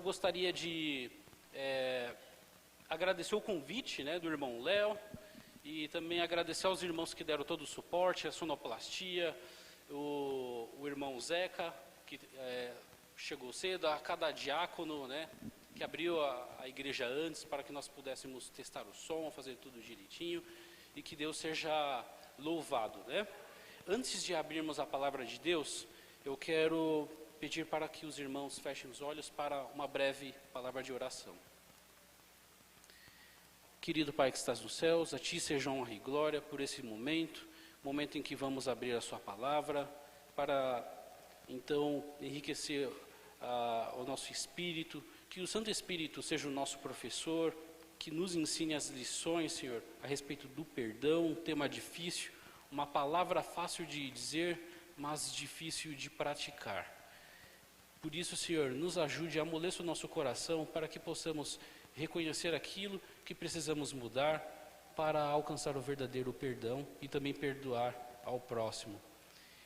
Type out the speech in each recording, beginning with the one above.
Eu gostaria de agradecer o convite, né, do irmão Léo, e também agradecer aos irmãos que deram todo o suporte, a sonoplastia, o irmão Zeca, que chegou cedo, a cada diácono, né, que abriu a igreja antes para que nós pudéssemos testar o som, fazer tudo direitinho, e que Deus seja louvado, né? Antes de abrirmos a palavra de Deus, eu quero pedir para que os irmãos fechem os olhos para uma breve palavra de oração. Querido Pai que estás nos céus, a Ti seja honra e glória por esse momento em que vamos abrir a Sua palavra, para então enriquecer o nosso espírito, que o Santo Espírito seja o nosso professor, que nos ensine as lições, Senhor, a respeito do perdão, um tema difícil, uma palavra fácil de dizer, mas difícil de praticar. Por isso, Senhor, nos ajude, amoleça o nosso coração para que possamos reconhecer aquilo que precisamos mudar para alcançar o verdadeiro perdão e também perdoar ao próximo.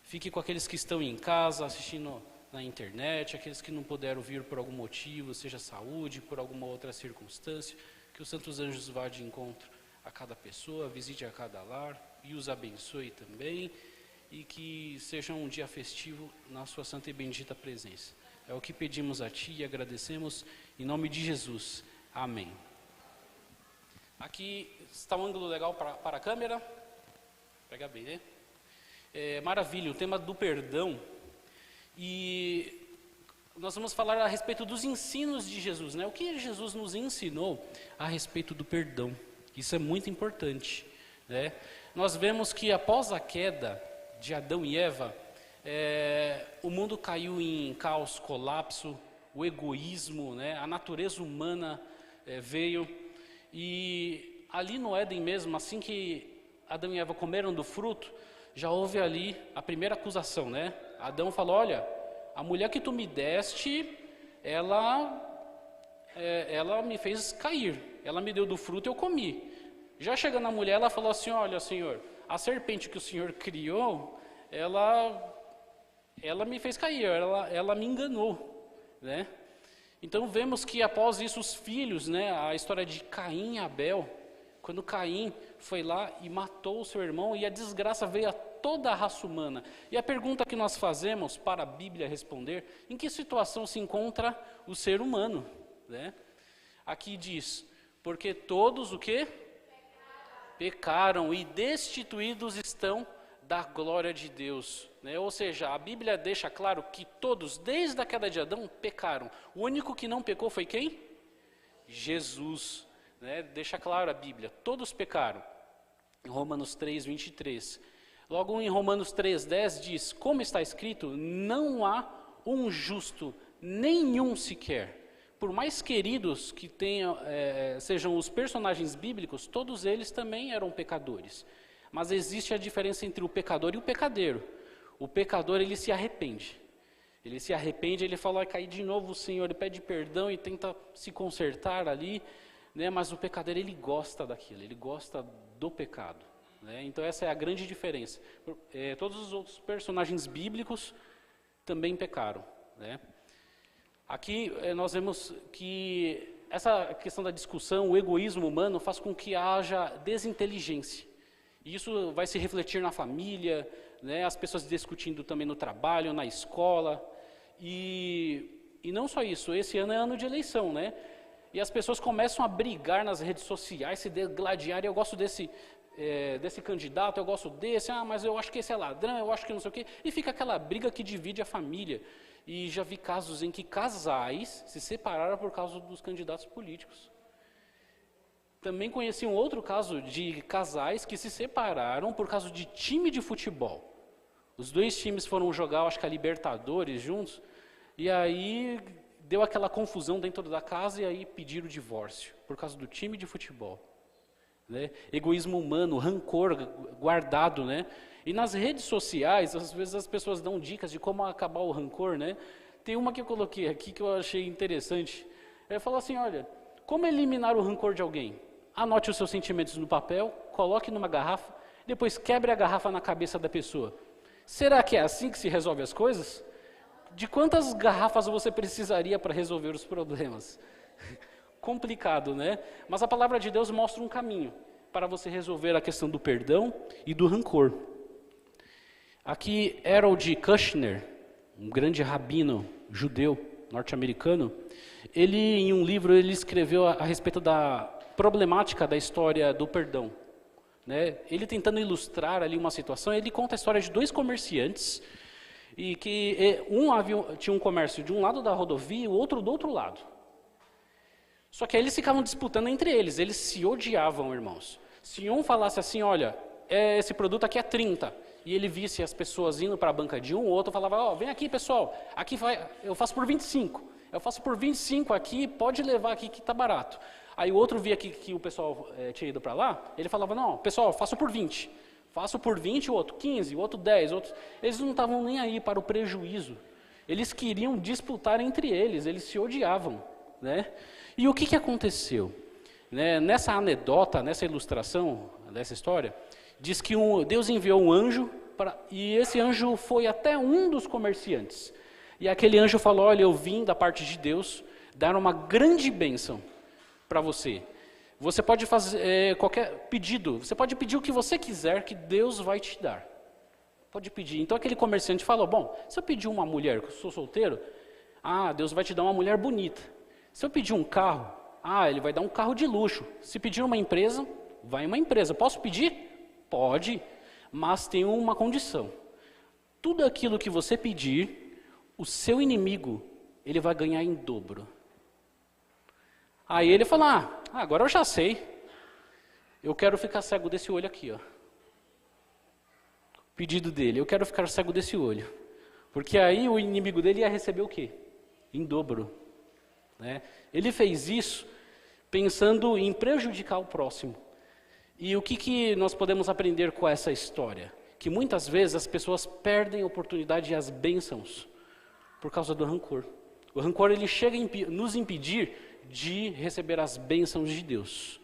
Fique com aqueles que estão em casa, assistindo na internet, aqueles que não puderam vir por algum motivo, seja saúde, por alguma outra circunstância, que os santos anjos vá de encontro a cada pessoa, visite a cada lar e os abençoe também, e que seja um dia festivo na sua santa e bendita presença. É o que pedimos a Ti e agradecemos em nome de Jesus. Amém. Aqui está um ângulo legal para a câmera. Pega bem, né? Maravilha, o tema do perdão. E nós vamos falar a respeito dos ensinos de Jesus, né? O que Jesus nos ensinou a respeito do perdão. Isso é muito importante, né? Nós vemos que após a queda de Adão e Eva, o mundo caiu em caos, colapso, o egoísmo, né? A natureza humana veio, e ali no Éden mesmo, assim que Adão e Eva comeram do fruto, já houve ali a primeira acusação, né? Adão falou: olha, a mulher que tu me deste, ela me fez cair, ela me deu do fruto e eu comi. Já chegando a mulher, ela falou assim: olha, Senhor, a serpente que o Senhor criou, ela me fez cair, ela me enganou, né? Então vemos que após isso os filhos, né, a história de Caim e Abel, quando Caim foi lá e matou o seu irmão, e a desgraça veio a toda a raça humana. E a pergunta que nós fazemos para a Bíblia responder: em que situação se encontra o ser humano, né? Aqui diz: porque todos o quê? Pecaram e destituídos estão da glória de Deus, né? Ou seja, a Bíblia deixa claro que todos, desde a queda de Adão, pecaram. O único que não pecou foi quem? Jesus, né? Deixa claro a Bíblia, todos pecaram. Em Romanos 3, 23. Logo em Romanos 3, 10 diz: como está escrito, não há um justo, nenhum sequer. Por mais queridos que sejam os personagens bíblicos, todos eles também eram pecadores. Mas existe a diferença entre o pecador e o pecadeiro. O pecador, ele se arrepende. Ele se arrepende, ele fala: vai cair de novo o Senhor, ele pede perdão e tenta se consertar ali, né? Mas o pecador, ele gosta daquilo, ele gosta do pecado, né? Então essa é a grande diferença. Todos os outros personagens bíblicos também pecaram, né? Aqui nós vemos que essa questão da discussão, o egoísmo humano, faz com que haja desinteligência. E isso vai se refletir na família, né? As pessoas discutindo também no trabalho, na escola. E não só isso, esse ano é ano de eleição, né? E as pessoas começam a brigar nas redes sociais, se degladiar. Eu gosto desse candidato, eu gosto desse, mas eu acho que esse é ladrão, eu acho que não sei o quê. E fica aquela briga que divide a família. E já vi casos em que casais se separaram por causa dos candidatos políticos. Também conheci um outro caso de casais que se separaram por causa de time de futebol. Os dois times foram jogar, acho que a Libertadores juntos, e aí deu aquela confusão dentro da casa e aí pediram o divórcio por causa do time de futebol, né? Egoísmo humano, rancor guardado, né? E nas redes sociais, às vezes as pessoas dão dicas de como acabar o rancor, né? Tem uma que eu coloquei aqui que eu achei interessante. Fala assim: olha, como eliminar o rancor de alguém? Anote os seus sentimentos no papel, coloque numa garrafa, depois quebre a garrafa na cabeça da pessoa. Será que é assim que se resolve as coisas? de quantas garrafas você precisaria para resolver os problemas? Complicado, né? Mas a palavra de Deus mostra um caminho para você resolver a questão do perdão e do rancor. Aqui, Harold Kushner, um grande rabino judeu norte-americano, ele, em um livro, ele escreveu a respeito da problemática da história do perdão, né? Ele tentando ilustrar ali uma situação, ele conta a história de dois comerciantes, e que tinha um comércio de um lado da rodovia e o outro do outro lado. Só que aí eles ficavam disputando entre eles, eles se odiavam, irmãos. Se um falasse assim, olha, esse produto aqui é 30, e ele visse as pessoas indo para a banca de um, o outro falava, ó, vem aqui pessoal, aqui eu faço por 25, eu faço por 25 aqui, pode levar aqui que está barato. Aí o outro via que o pessoal tinha ido para lá, ele falava, não, pessoal, faço por 20. Faço por 20, o outro 15, o outro 10. Eles não estavam nem aí para o prejuízo. Eles queriam disputar entre eles, eles se odiavam, né? E o que aconteceu? Né? Nessa anedota, nessa ilustração dessa história, diz que Deus enviou um anjo, e esse anjo foi até um dos comerciantes. E aquele anjo falou, olha, eu vim da parte de Deus dar uma grande bênção para você. Você pode fazer qualquer pedido, você pode pedir o que você quiser que Deus vai te dar. Pode pedir. Então aquele comerciante falou, bom, se eu pedir uma mulher, que eu sou solteiro, Deus vai te dar uma mulher bonita. Se eu pedir um carro, ele vai dar um carro de luxo. Se pedir uma empresa, vai uma empresa. Posso pedir? Pode, mas tem uma condição. Tudo aquilo que você pedir, o seu inimigo, ele vai ganhar em dobro. Aí ele falou, agora eu já sei. Eu quero ficar cego desse olho aqui, ó. Pedido dele, eu quero ficar cego desse olho. Porque aí o inimigo dele ia receber o quê? Em dobro. Né? Ele fez isso pensando em prejudicar o próximo. E o que nós podemos aprender com essa história? Que muitas vezes as pessoas perdem a oportunidade e as bênçãos por causa do rancor. O rancor ele chega a nos impedir de receber as bênçãos de Deus,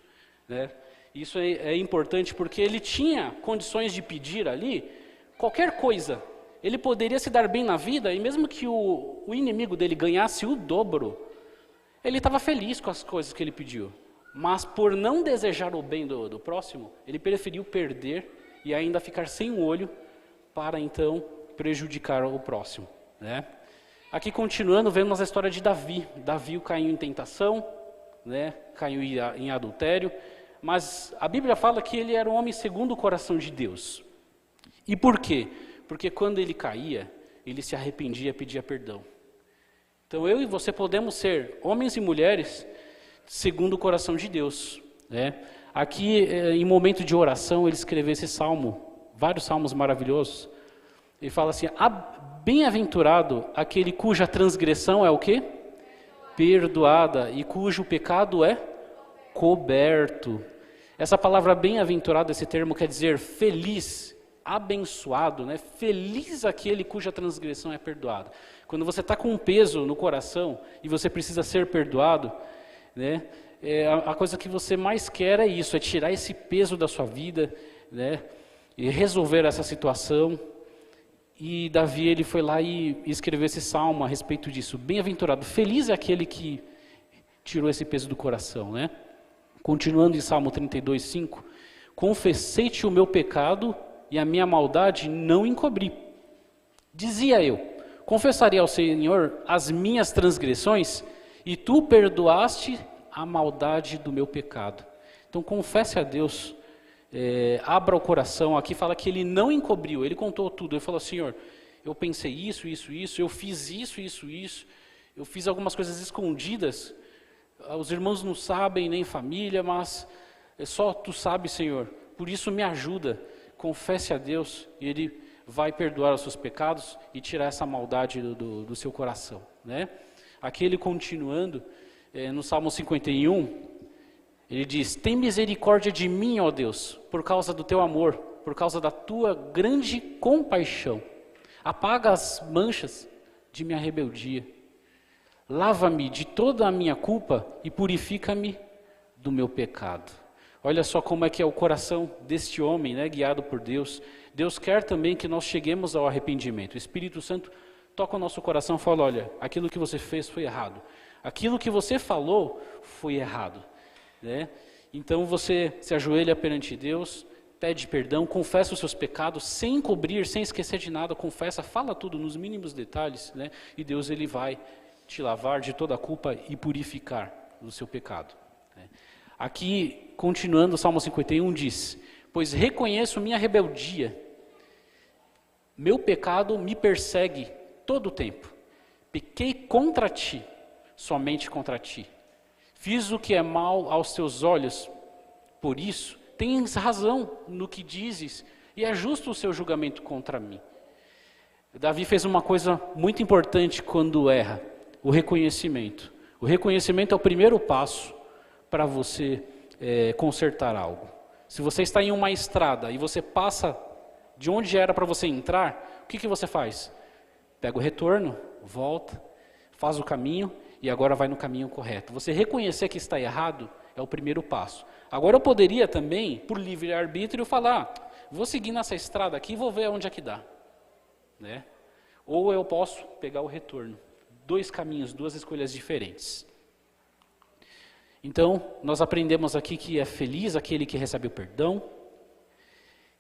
né? Isso é importante porque ele tinha condições de pedir ali qualquer coisa. Ele poderia se dar bem na vida e mesmo que o inimigo dele ganhasse o dobro, ele estava feliz com as coisas que ele pediu. Mas por não desejar o bem do próximo, ele preferiu perder e ainda ficar sem um olho para então prejudicar o próximo, né? Aqui continuando, vemos a história de Davi. Davi caiu em tentação, né? Caiu em adultério, mas a Bíblia fala que ele era um homem segundo o coração de Deus. E por quê? Porque quando ele caía, ele se arrependia e pedia perdão. Então eu e você podemos ser homens e mulheres segundo o coração de Deus, né? Aqui, em momento de oração, ele escreveu esse salmo, vários salmos maravilhosos. Ele fala assim, bem-aventurado aquele cuja transgressão é o quê? Perdoada, e cujo pecado é coberto. Essa palavra bem-aventurado, esse termo quer dizer feliz, abençoado, né? Feliz aquele cuja transgressão é perdoada. Quando você está com um peso no coração e você precisa ser perdoado, né? A coisa que você mais quer é isso, é tirar esse peso da sua vida, né? E resolver essa situação. E Davi, ele foi lá e escreveu esse salmo a respeito disso. Bem-aventurado, feliz é aquele que tirou esse peso do coração, né? Continuando em Salmo 32, 5. Confessei-te o meu pecado e a minha maldade não encobri. Dizia eu, confessaria ao Senhor as minhas transgressões e tu perdoaste a maldade do meu pecado. Então confesse a Deus. Abra o coração. Aqui fala que ele não encobriu, ele contou tudo. Ele falou, Senhor, eu pensei isso, eu fiz isso, eu fiz algumas coisas escondidas, os irmãos não sabem, nem família, mas só tu sabes, Senhor, por isso me ajuda. Confesse a Deus e ele vai perdoar os seus pecados e tirar essa maldade do seu coração, né? Aqui ele continuando, no Salmo 51, ele diz, tem misericórdia de mim, ó Deus, por causa do teu amor, por causa da tua grande compaixão. Apaga as manchas de minha rebeldia. Lava-me de toda a minha culpa e purifica-me do meu pecado. Olha só como é que é o coração deste homem, né, guiado por Deus. Deus quer também que nós cheguemos ao arrependimento. O Espírito Santo toca o nosso coração e fala, olha, aquilo que você fez foi errado. Aquilo que você falou foi errado. Né? Então você se ajoelha perante Deus, pede perdão, confessa os seus pecados, sem encobrir, sem esquecer de nada, confessa, fala tudo nos mínimos detalhes, né? E Deus ele vai te lavar de toda a culpa e purificar do seu pecado. Né? Aqui, continuando, o Salmo 51 diz, pois reconheço minha rebeldia, meu pecado me persegue todo o tempo, pequei contra ti, somente contra ti. Fiz o que é mal aos teus olhos, por isso tens razão no que dizes, e é justo o seu julgamento contra mim. Davi fez uma coisa muito importante quando erra, o reconhecimento. O reconhecimento é o primeiro passo para você consertar algo. Se você está em uma estrada e você passa de onde era para você entrar, o que você faz? Pega o retorno, volta, faz o caminho, e agora vai no caminho correto. Você reconhecer que está errado é o primeiro passo. Agora eu poderia também, por livre-arbítrio, falar, vou seguir nessa estrada aqui e vou ver onde é que dá. Né? Ou eu posso pegar o retorno. 2 caminhos, 2 escolhas diferentes. Então, nós aprendemos aqui que é feliz aquele que recebe o perdão,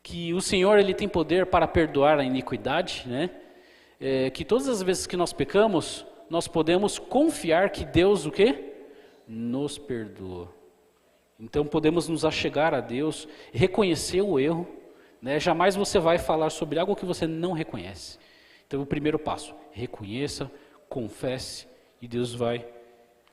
que o Senhor ele tem poder para perdoar a iniquidade, né? Que todas as vezes que nós pecamos, nós podemos confiar que Deus o quê? Nos perdoa. Então podemos nos achegar a Deus, reconhecer o erro, né? Jamais você vai falar sobre algo que você não reconhece. Então o primeiro passo, reconheça, confesse e Deus vai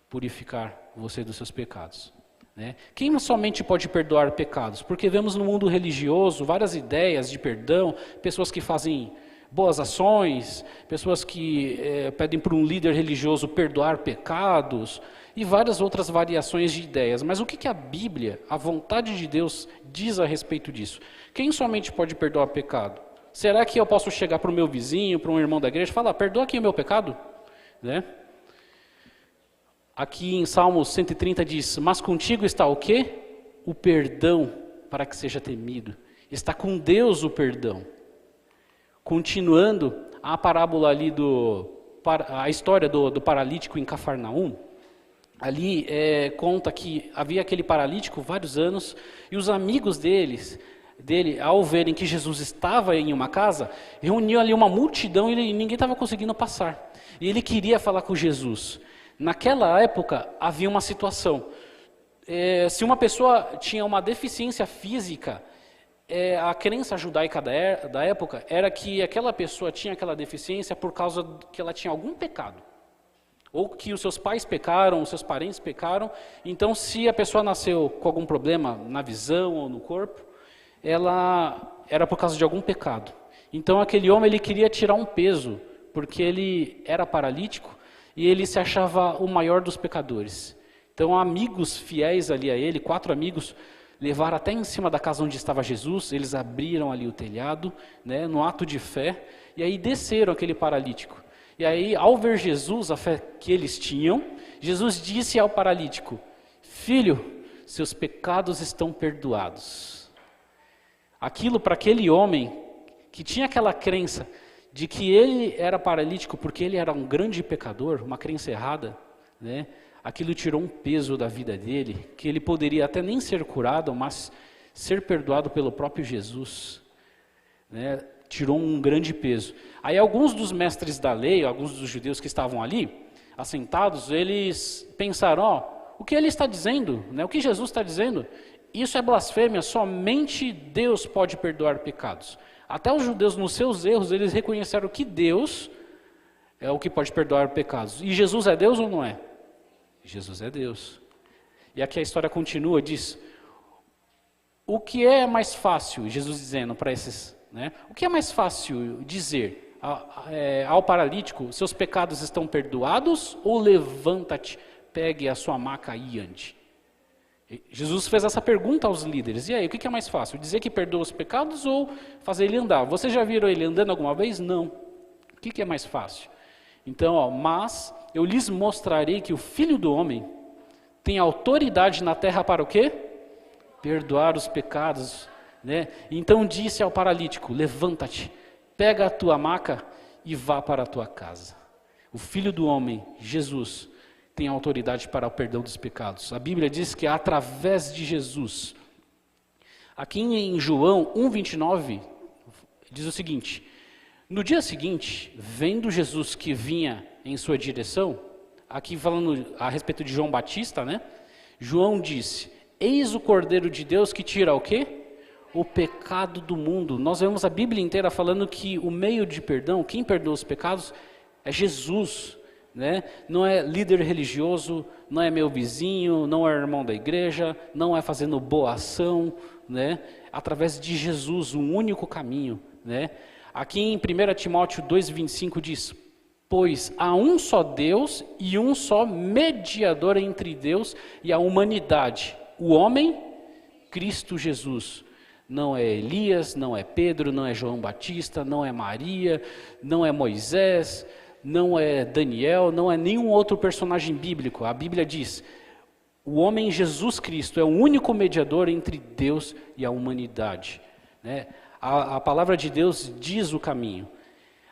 purificar você dos seus pecados. Né? Quem somente pode perdoar pecados? Porque vemos no mundo religioso várias ideias de perdão, pessoas que fazem boas ações, pessoas que pedem para um líder religioso perdoar pecados e várias outras variações de ideias. Mas o que a Bíblia, a vontade de Deus, diz a respeito disso? Quem somente pode perdoar pecado? Será que eu posso chegar para o meu vizinho, para um irmão da igreja e falar, perdoa aqui o meu pecado? Né? Aqui em Salmos 130 diz, mas contigo está o quê? O perdão para que seja temido. Está com Deus o perdão. Continuando a parábola ali a história do paralítico em Cafarnaum, ali conta que havia aquele paralítico vários anos e os amigos dele, ao verem que Jesus estava em uma casa, reuniu ali uma multidão e ninguém estava conseguindo passar. E ele queria falar com Jesus. Naquela época havia uma situação, se uma pessoa tinha uma deficiência física, a crença judaica da época era que aquela pessoa tinha aquela deficiência por causa que ela tinha algum pecado. Ou que os seus pais pecaram, os seus parentes pecaram. Então, se a pessoa nasceu com algum problema na visão ou no corpo, ela era por causa de algum pecado. Então, aquele homem ele queria tirar um peso, porque ele era paralítico e ele se achava o maior dos pecadores. Então, amigos fiéis ali a ele, 4 amigos, levaram até em cima da casa onde estava Jesus, eles abriram ali o telhado, né, no ato de fé, e aí desceram aquele paralítico. E aí, ao ver Jesus, a fé que eles tinham, Jesus disse ao paralítico, filho, seus pecados estão perdoados. Aquilo para aquele homem que tinha aquela crença de que ele era paralítico porque ele era um grande pecador, uma crença errada, né? Aquilo tirou um peso da vida dele, que ele poderia até nem ser curado, mas ser perdoado pelo próprio Jesus, né? Tirou um grande peso. Aí alguns dos mestres da lei, alguns dos judeus que estavam ali, assentados, eles pensaram, o que ele está dizendo, né? O que Jesus está dizendo, isso é blasfêmia, somente Deus pode perdoar pecados. Até os judeus, nos seus erros, eles reconheceram que Deus é o que pode perdoar pecados. E Jesus é Deus ou não é? Jesus é Deus. E aqui a história continua, diz, o que é mais fácil, Jesus dizendo para esses, né? O que é mais fácil dizer ao paralítico, seus pecados estão perdoados, ou levanta-te, pegue a sua maca e ande? Jesus fez essa pergunta aos líderes, e aí, o que é mais fácil? Dizer que perdoa os pecados ou fazer ele andar? Vocês já viram ele andando alguma vez? Não. O que é mais fácil? Então, mas eu lhes mostrarei que o Filho do Homem tem autoridade na terra para o quê? Perdoar os pecados, né? Então disse ao paralítico, levanta-te, pega a tua maca e vá para a tua casa. O Filho do Homem, Jesus, tem autoridade para o perdão dos pecados. A Bíblia diz que é através de Jesus. Aqui em João 1,29, diz o seguinte: no dia seguinte, vendo Jesus que vinha em sua direção, aqui falando a respeito de João Batista, né? João disse: eis o Cordeiro de Deus que tira o quê? O pecado do mundo. Nós vemos a Bíblia inteira falando que o meio de perdão, quem perdoa os pecados, é Jesus, né? Não é líder religioso, não é meu vizinho, não é irmão da igreja, não é fazendo boa ação, né? Através de Jesus, o único caminho, né? Aqui em 1 Timóteo 2,25 diz: pois há um só Deus e um só mediador entre Deus e a humanidade, o homem, Cristo Jesus. Não é Elias, não é Pedro, não é João Batista, não é Maria, não é Moisés, não é Daniel, não é nenhum outro personagem bíblico. A Bíblia diz: o homem Jesus Cristo é o único mediador entre Deus e a humanidade, né? A palavra de Deus diz o caminho.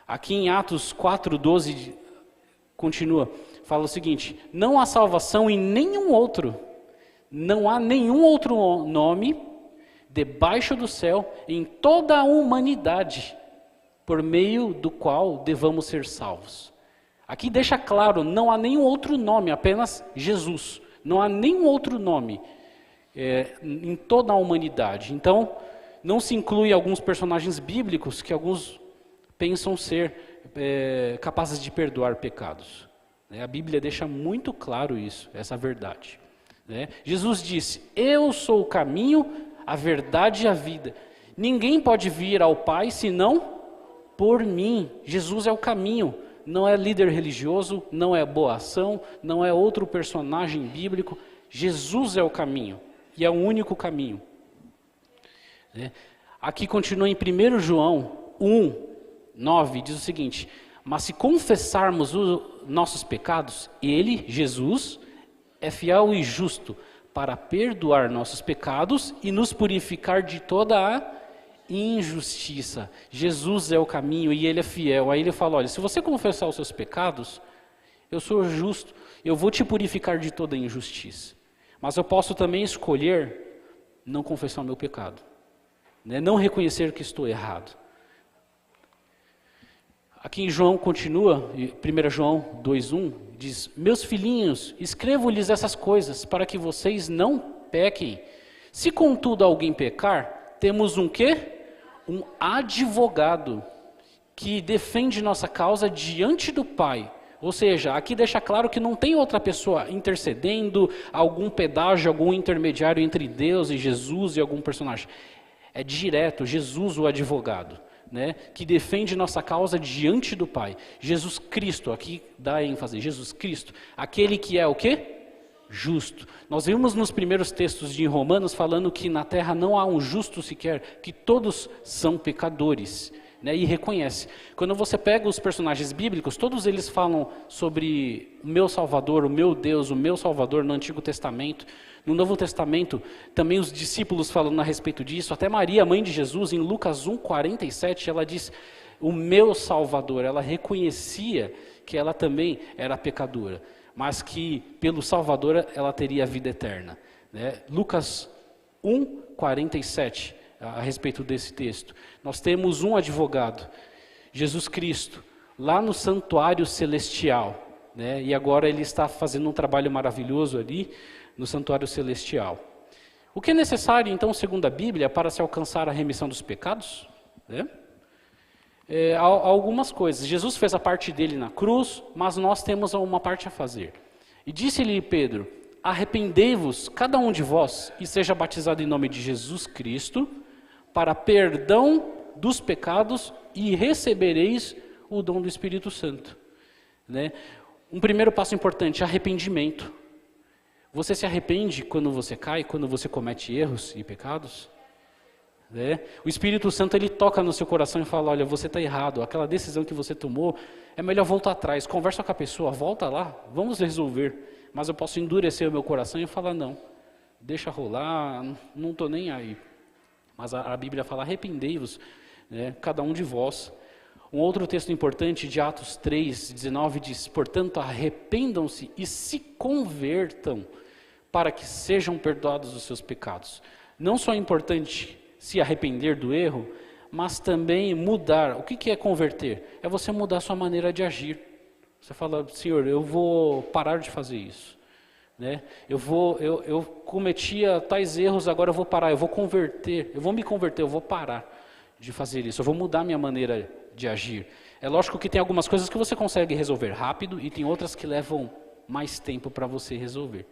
Aqui em Atos 4,12 continua, fala o seguinte: não há salvação em nenhum outro, não há nenhum outro nome debaixo do céu em toda a humanidade, por meio do qual devamos ser salvos. Aqui deixa claro, não há nenhum outro nome, apenas Jesus. Não há nenhum outro nome em toda a humanidade. Então, não se inclui alguns personagens bíblicos que alguns pensam ser capazes de perdoar pecados. A Bíblia deixa muito claro isso, essa verdade. Jesus disse: eu sou o caminho, a verdade e a vida. Ninguém pode vir ao Pai senão por mim. Jesus é o caminho. Não é líder religioso, não é boa ação, não é outro personagem bíblico. Jesus é o caminho, e é o único caminho. Aqui continua em 1 João 1,9, diz o seguinte: mas se confessarmos os nossos pecados, Ele, Jesus, é fiel e justo para perdoar nossos pecados e nos purificar de toda a injustiça. Jesus é o caminho e Ele é fiel. Aí Ele fala: olha, se você confessar os seus pecados, eu sou justo, eu vou te purificar de toda a injustiça. Mas eu posso também escolher não confessar o meu pecado, não reconhecer que estou errado. Aqui em João continua, 1 João 2,1, diz: meus filhinhos, escrevo-lhes essas coisas para que vocês não pequem. Se contudo alguém pecar, temos um quê? Um advogado que defende nossa causa diante do Pai. Ou seja, aqui deixa claro que não tem outra pessoa intercedendo, algum pedágio, algum intermediário entre Deus e Jesus e algum personagem. É direto, Jesus o advogado, que defende nossa causa diante do Pai. Jesus Cristo, aqui dá ênfase, Jesus Cristo, aquele que é o quê? Justo. Nós vimos nos primeiros textos de Romanos falando que na terra não há um justo sequer, que todos são pecadores, e reconhece. Quando você pega os personagens bíblicos, todos eles falam sobre o meu Salvador, o meu Deus, o meu Salvador no Antigo Testamento. No Novo Testamento, também os discípulos falando a respeito disso. Até Maria, mãe de Jesus, em Lucas 1,47, ela diz: o meu Salvador. Ela reconhecia que ela também era pecadora, mas que pelo Salvador ela teria a vida eterna. Lucas 1,47, a respeito desse texto. Nós temos um advogado, Jesus Cristo, lá no santuário celestial. E agora ele está fazendo um trabalho maravilhoso ali, no santuário celestial. O que é necessário, então, segundo a Bíblia, para se alcançar a remissão dos pecados? Há algumas coisas. Jesus fez a parte dele na cruz, mas nós temos uma parte a fazer. E disse-lhe Pedro: arrependei-vos, cada um de vós, e seja batizado em nome de Jesus Cristo, para perdão dos pecados, e recebereis o dom do Espírito Santo. Um primeiro passo importante: arrependimento. Você se arrepende quando você cai, quando você comete erros e pecados? O Espírito Santo, ele toca no seu coração e fala: olha, você está errado, aquela decisão que você tomou, é melhor voltar atrás, conversa com a pessoa, volta lá, vamos resolver. Mas eu posso endurecer o meu coração e falar: não, deixa rolar, não estou nem aí. Mas a Bíblia fala: arrependei-vos, cada um de vós. Um outro texto importante de Atos 3:19 diz: portanto, arrependam-se e se convertam para que sejam perdoados os seus pecados. Não só é importante se arrepender do erro, mas também mudar. O que é converter? É você mudar a sua maneira de agir. Você fala, Senhor, eu vou parar de fazer isso. Né? Eu cometia tais erros, agora eu vou parar, eu vou me converter, eu vou parar de fazer isso, eu vou mudar minha maneira de agir. É lógico que tem algumas coisas que você consegue resolver rápido e tem outras que levam mais tempo para você resolver.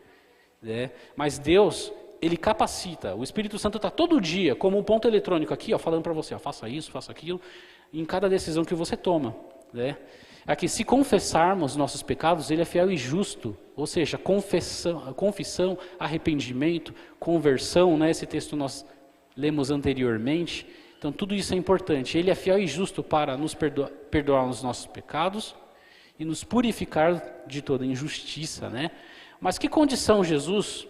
Né? Mas Deus, Ele capacita, o Espírito Santo está todo dia, como um ponto eletrônico aqui, ó, falando para você, ó, faça isso, faça aquilo, em cada decisão que você toma. Né? Aqui, se confessarmos nossos pecados, Ele é fiel e justo, ou seja, confissão, arrependimento, conversão, né? Esse texto nós lemos anteriormente. Então tudo isso é importante. Ele é fiel e justo para nos perdoar os nossos pecados e nos purificar de toda injustiça, né? Mas que condição Jesus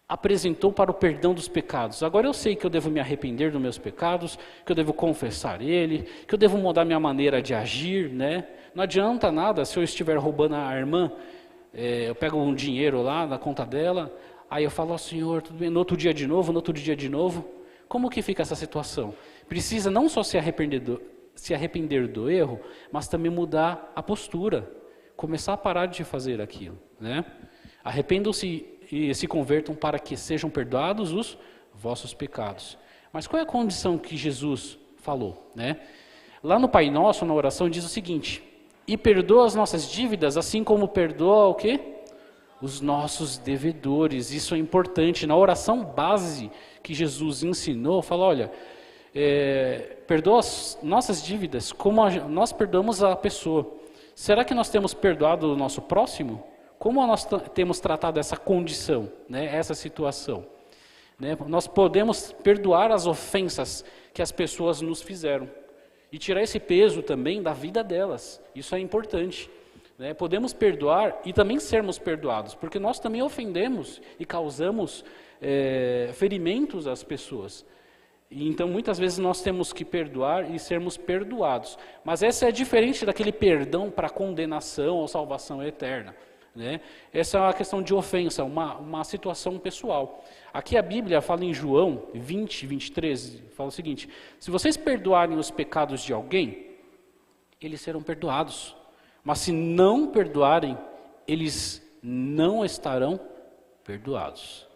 apresentou para o perdão dos pecados? Agora eu sei que eu devo me arrepender dos meus pecados, que eu devo confessar ele, que eu devo mudar minha maneira de agir, né? Não adianta nada se eu estiver roubando a irmã, eu pego um dinheiro lá na conta dela, aí eu falo, ó, Senhor, tudo bem, no outro dia de novo, como que fica essa situação? Precisa não só se arrepender do erro, mas também mudar a postura, começar a parar de fazer aquilo, né? Arrependam-se e se convertam para que sejam perdoados os vossos pecados. Mas qual é a condição que Jesus falou, né? Lá no Pai Nosso, na oração, diz o seguinte: e perdoa as nossas dívidas, assim como perdoa o quê? Os nossos devedores. Isso é importante. Na oração base que Jesus ensinou, fala, olha, perdoa as nossas dívidas como nós perdoamos a pessoa. Será que nós temos perdoado o nosso próximo? Como nós temos tratado essa condição, né, essa situação? Né? Nós podemos perdoar as ofensas que as pessoas nos fizeram e tirar esse peso também da vida delas. Isso é importante. Né? Podemos perdoar e também sermos perdoados, porque nós também ofendemos e causamos ferimentos às pessoas. E então, muitas vezes, nós temos que perdoar e sermos perdoados. Mas essa é diferente daquele perdão para condenação ou salvação eterna. Né? Essa é uma questão de ofensa, uma situação pessoal. Aqui a Bíblia fala em João 20, 23, fala o seguinte: se vocês perdoarem os pecados de alguém, eles serão perdoados. Mas se não perdoarem, eles não estarão perdoados.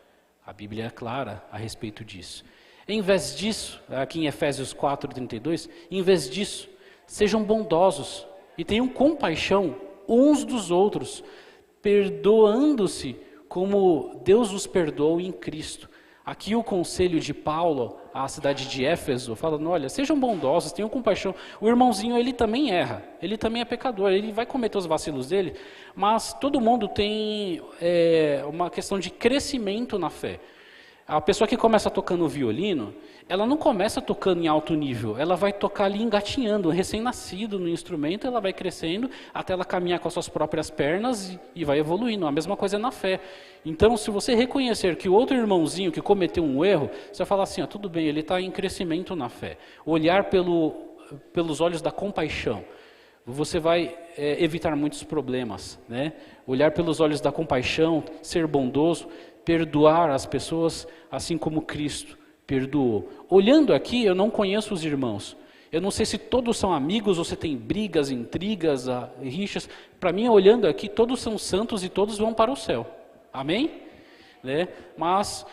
A Bíblia é clara a respeito disso. Em vez disso, aqui em Efésios 4, 32, em vez disso, sejam bondosos e tenham compaixão uns dos outros, perdoando-se como Deus os perdoou em Cristo. Aqui o conselho de Paulo à cidade de Éfeso, falando, olha, sejam bondosos, tenham compaixão. O irmãozinho, ele também erra, ele também é pecador, ele vai cometer os vacilos dele, mas todo mundo tem uma questão de crescimento na fé. A pessoa que começa tocando violino, ela não começa tocando em alto nível, ela vai tocar ali engatinhando, recém-nascido no instrumento, ela vai crescendo até ela caminhar com as suas próprias pernas e vai evoluindo. A mesma coisa é na fé. Então, se você reconhecer que o outro irmãozinho que cometeu um erro, você vai falar assim, tudo bem, ele está em crescimento na fé. Olhar pelos olhos da compaixão. Você vai evitar muitos problemas, né? Olhar pelos olhos da compaixão, ser bondoso, perdoar as pessoas assim como Cristo perdoou. Olhando aqui, eu não conheço os irmãos. Eu não sei se todos são amigos ou se tem brigas, intrigas, rixas. Para mim, olhando aqui, todos são santos e todos vão para o céu. Amém? Né? Mas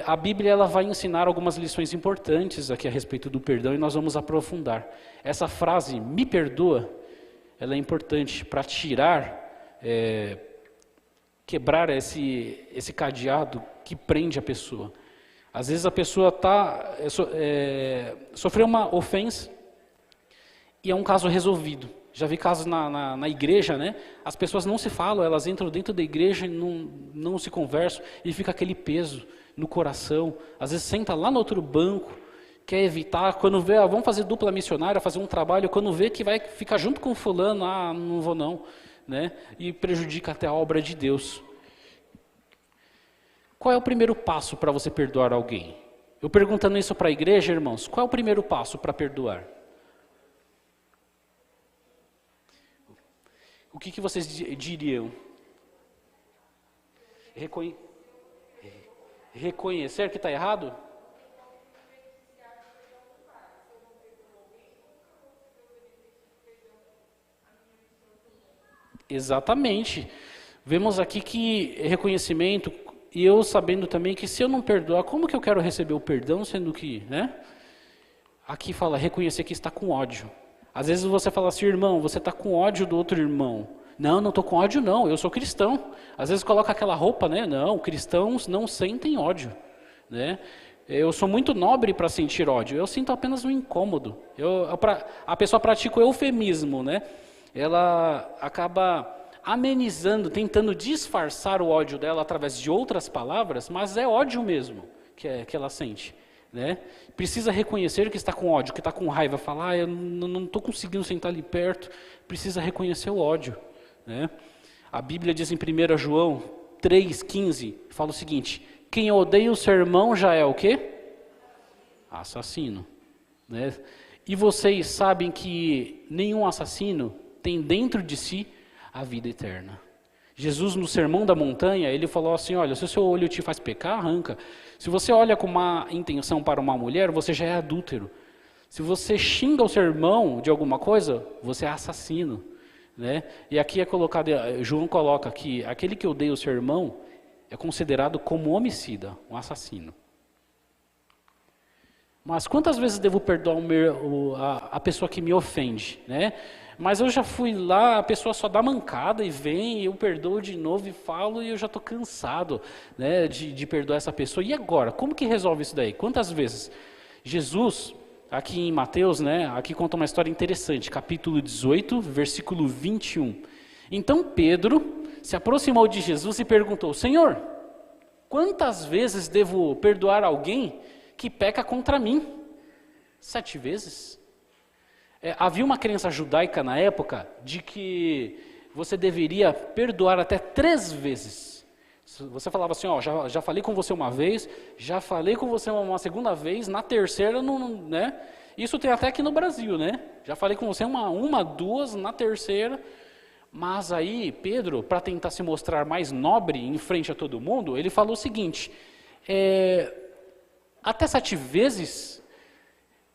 a Bíblia ela vai ensinar algumas lições importantes aqui a respeito do perdão e nós vamos aprofundar. Essa frase, me perdoa, ela é importante para quebrar esse cadeado que prende a pessoa. Às vezes a pessoa sofreu uma ofensa e é um caso resolvido. Já vi casos na igreja, né? As pessoas não se falam, elas entram dentro da igreja e não se conversam e fica aquele peso no coração. Às vezes senta lá no outro banco, quer evitar, quando vê, vamos fazer dupla missionária, fazer um trabalho, quando vê que vai ficar junto com fulano, não vou não. Né? E prejudica até a obra de Deus. Qual é o primeiro passo para você perdoar alguém? Eu perguntando isso para a igreja, irmãos, qual é o primeiro passo para perdoar? O que vocês diriam? Reconhecer que está errado? Exatamente. Vemos aqui que reconhecimento, e eu sabendo também que se eu não perdoar, como que eu quero receber o perdão, sendo que, né? Aqui fala reconhecer que está com ódio. Às vezes você fala assim, irmão, você está com ódio do outro irmão. Não estou com ódio não, eu sou cristão. Às vezes coloca aquela roupa, né? Não, cristãos não sentem ódio, né? Eu sou muito nobre para sentir ódio, eu sinto apenas um incômodo. A pessoa pratica o eufemismo, né? Ela acaba amenizando, tentando disfarçar o ódio dela através de outras palavras, mas é ódio mesmo que ela sente, né? Precisa reconhecer que está com ódio, que está com raiva, falar, eu não estou conseguindo sentar ali perto, precisa reconhecer o ódio, né? A Bíblia diz em 1 João 3,15, fala o seguinte, quem odeia o seu irmão já é o quê? Assassino, né? E vocês sabem que nenhum assassino tem dentro de si a vida eterna. Jesus, no Sermão da Montanha, ele falou assim, olha, se o seu olho te faz pecar, arranca. Se você olha com má intenção para uma mulher, você já é adúltero. Se você xinga o seu irmão de alguma coisa, você é assassino, né? E aqui é colocado, João coloca que aquele que odeia o seu irmão é considerado como homicida, um assassino. Mas quantas vezes devo perdoar a pessoa que me ofende, né? Mas eu já fui lá, a pessoa só dá mancada e vem, e eu perdoo de novo e falo, e eu já estou cansado, né, de perdoar essa pessoa. E agora? Como que resolve isso daí? Quantas vezes? Jesus, aqui em Mateus, né, aqui conta uma história interessante, capítulo 18, versículo 21. Então Pedro se aproximou de Jesus e perguntou, Senhor, quantas vezes devo perdoar alguém que peca contra mim? 7 vezes? Havia uma crença judaica na época de que você deveria perdoar até 3 vezes. Você falava assim, ó, já falei com você uma vez, já falei com você uma segunda vez, na terceira, não, né? Isso tem até aqui no Brasil, né? Já falei com você uma, 2, na terceira. Mas aí, Pedro, para tentar se mostrar mais nobre em frente a todo mundo, ele falou o seguinte, até 7 vezes,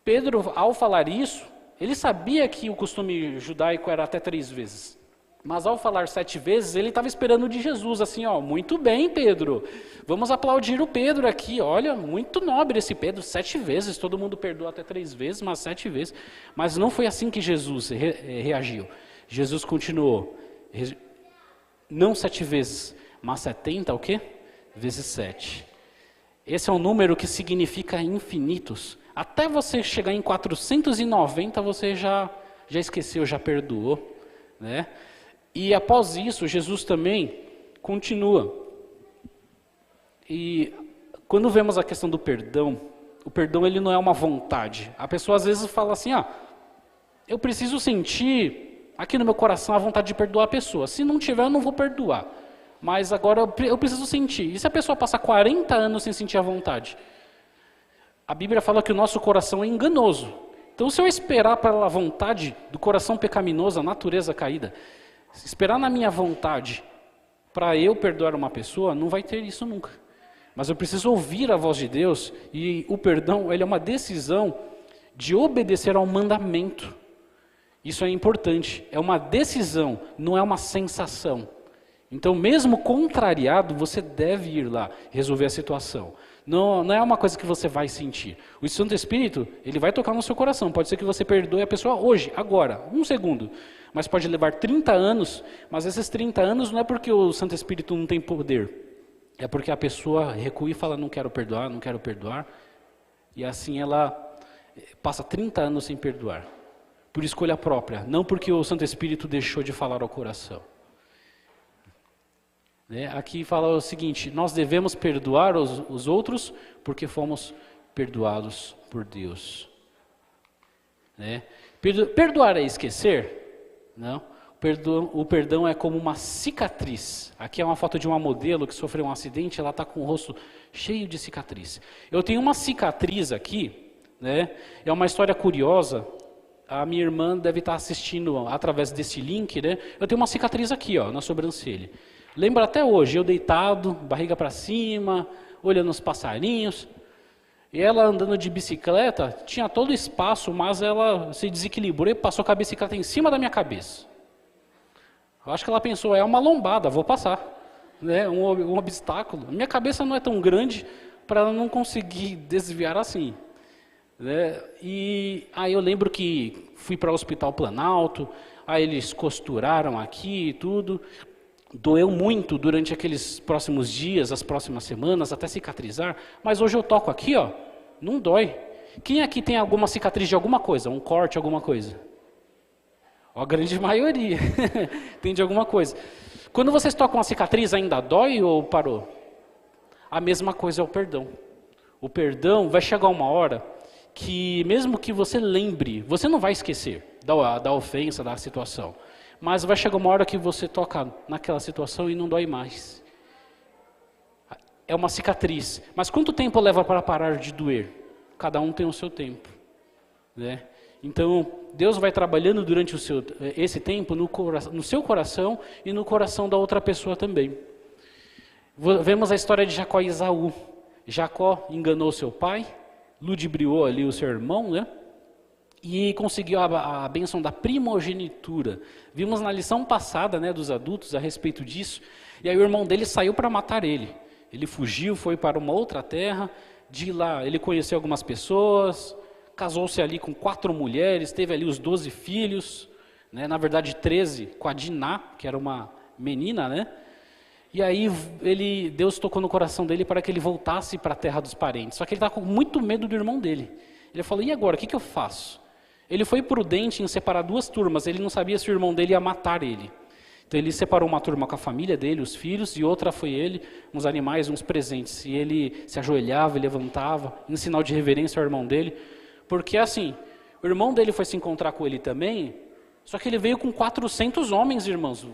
Pedro, ao falar isso, ele sabia que o costume judaico era até 3 vezes. Mas ao falar 7 vezes, ele estava esperando de Jesus, assim, ó, muito bem, Pedro, vamos aplaudir o Pedro aqui, olha, muito nobre esse Pedro, 7 vezes, todo mundo perdoa até 3 vezes, mas 7 vezes. Mas não foi assim que Jesus reagiu. Jesus continuou, não 7 vezes, mas 70, o quê? Vezes 7. Esse é um número que significa infinitos. Até você chegar em 490, você já esqueceu, já perdoou, né? E após isso, Jesus também continua. E quando vemos a questão do perdão, o perdão ele não é uma vontade. A pessoa às vezes fala assim, eu preciso sentir aqui no meu coração a vontade de perdoar a pessoa. Se não tiver, eu não vou perdoar. Mas agora eu preciso sentir. E se a pessoa passar 40 anos sem sentir a vontade? A Bíblia fala que o nosso coração é enganoso. Então, se eu esperar pela vontade do coração pecaminoso, a natureza caída, esperar na minha vontade para eu perdoar uma pessoa, não vai ter isso nunca. Mas eu preciso ouvir a voz de Deus, e o perdão ele é uma decisão de obedecer ao mandamento. Isso é importante, é uma decisão, não é uma sensação. Então, mesmo contrariado, você deve ir lá resolver a situação. Não é uma coisa que você vai sentir. O Santo Espírito, ele vai tocar no seu coração. Pode ser que você perdoe a pessoa hoje, agora, 1 segundo. Mas pode levar 30 anos, mas esses 30 anos não é porque o Santo Espírito não tem poder. É porque a pessoa recua e fala, não quero perdoar, não quero perdoar. E assim ela passa 30 anos sem perdoar. Por escolha própria, não porque o Santo Espírito deixou de falar ao coração. Aqui fala o seguinte, nós devemos perdoar os outros porque fomos perdoados por Deus. Perdoar é esquecer? Não. O perdão é como uma cicatriz. Aqui é uma foto de uma modelo que sofreu um acidente, ela está com o rosto cheio de cicatriz. Eu tenho uma cicatriz aqui, é uma história curiosa. a minha irmã deve estar assistindo através desse link, né? Eu tenho uma cicatriz aqui, ó, na sobrancelha. Lembro até hoje, eu deitado, barriga para cima, olhando os passarinhos. E ela andando de bicicleta, tinha todo o espaço, mas ela se desequilibrou e passou com a bicicleta em cima da minha cabeça. Eu acho que ela pensou, é uma lombada, vou passar, né? Um obstáculo. Minha cabeça não é tão grande para ela não conseguir desviar assim, né? E aí eu lembro que fui para o Hospital Planalto, aí eles costuraram aqui e tudo. Doeu muito durante aqueles próximos dias, as próximas semanas, até cicatrizar. Mas hoje eu toco aqui, ó, não dói. Quem aqui tem alguma cicatriz de alguma coisa, um corte, alguma coisa? A grande maioria tem de alguma coisa. Quando vocês tocam a cicatriz, ainda dói ou parou? A mesma coisa é o perdão. O perdão vai chegar uma hora que, mesmo que você lembre, você não vai esquecer da ofensa, da situação. Mas vai chegar uma hora que você toca naquela situação e não dói mais. É uma cicatriz. Mas quanto tempo leva para parar de doer? Cada um tem o seu tempo, né? Então, Deus vai trabalhando durante esse tempo no seu coração e no coração da outra pessoa também. Vemos a história de Jacó e Esaú. Jacó enganou seu pai, ludibriou ali o seu irmão, né? E conseguiu a bênção da primogenitura. Vimos na lição passada, né, dos adultos a respeito disso. E aí o irmão dele saiu para matar ele. Ele fugiu, foi para uma outra terra. De lá ele conheceu algumas pessoas, casou-se ali com 4 mulheres, teve ali os 12 filhos, né, na verdade 13 com a Diná, que era uma menina, né? E aí Deus tocou no coração dele para que ele voltasse para a terra dos parentes. Só que ele estava com muito medo do irmão dele. Ele falou, e agora, o que eu faço? Ele foi prudente em separar 2 turmas, ele não sabia se o irmão dele ia matar ele. Então ele separou uma turma com a família dele, os filhos, e outra foi ele, uns animais, uns presentes. E ele se ajoelhava e levantava, em sinal de reverência ao irmão dele. Porque assim, o irmão dele foi se encontrar com ele também, só que ele veio com 400 homens, irmãos.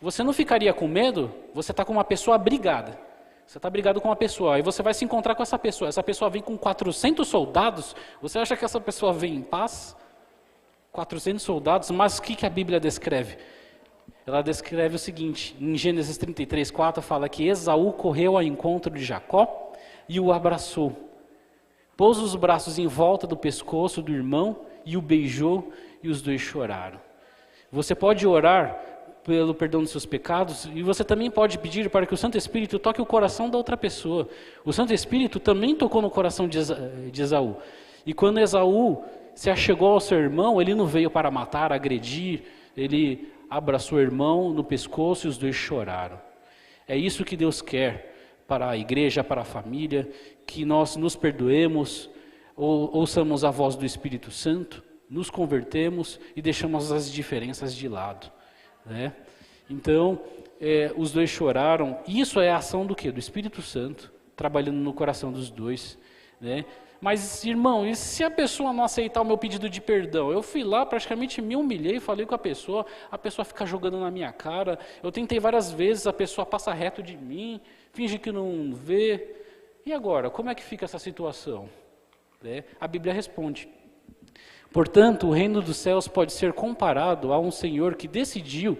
Você não ficaria com medo? Você está com uma pessoa brigada. Você está brigado com uma pessoa, aí você vai se encontrar com essa pessoa vem com 400 soldados, você acha que essa pessoa vem em paz? 400 soldados, mas o que a Bíblia descreve? Ela descreve o seguinte, em Gênesis 33:4 fala que Esaú correu ao encontro de Jacó e o abraçou. Pôs os braços em volta do pescoço do irmão e o beijou e os dois choraram. Você pode orar pelo perdão dos seus pecados, e você também pode pedir para que o Santo Espírito toque o coração da outra pessoa. O Santo Espírito também tocou no coração de Esaú. E quando Esaú se achegou ao seu irmão, ele não veio para matar, agredir, ele abraçou o irmão no pescoço e os dois choraram. É isso que Deus quer para a igreja, para a família, que nós nos perdoemos, ouçamos a voz do Espírito Santo, nos convertemos e deixamos as diferenças de lado. Né? Então, os dois choraram. Isso é a ação do quê? Do Espírito Santo, trabalhando no coração dos dois. Né? Mas, irmão, e se a pessoa não aceitar o meu pedido de perdão? Eu fui lá, praticamente me humilhei, falei com a pessoa fica jogando na minha cara. Eu tentei várias vezes, a pessoa passa reto de mim, finge que não vê. E agora, como é que fica essa situação? A Bíblia responde. Portanto, o reino dos céus pode ser comparado a um senhor que decidiu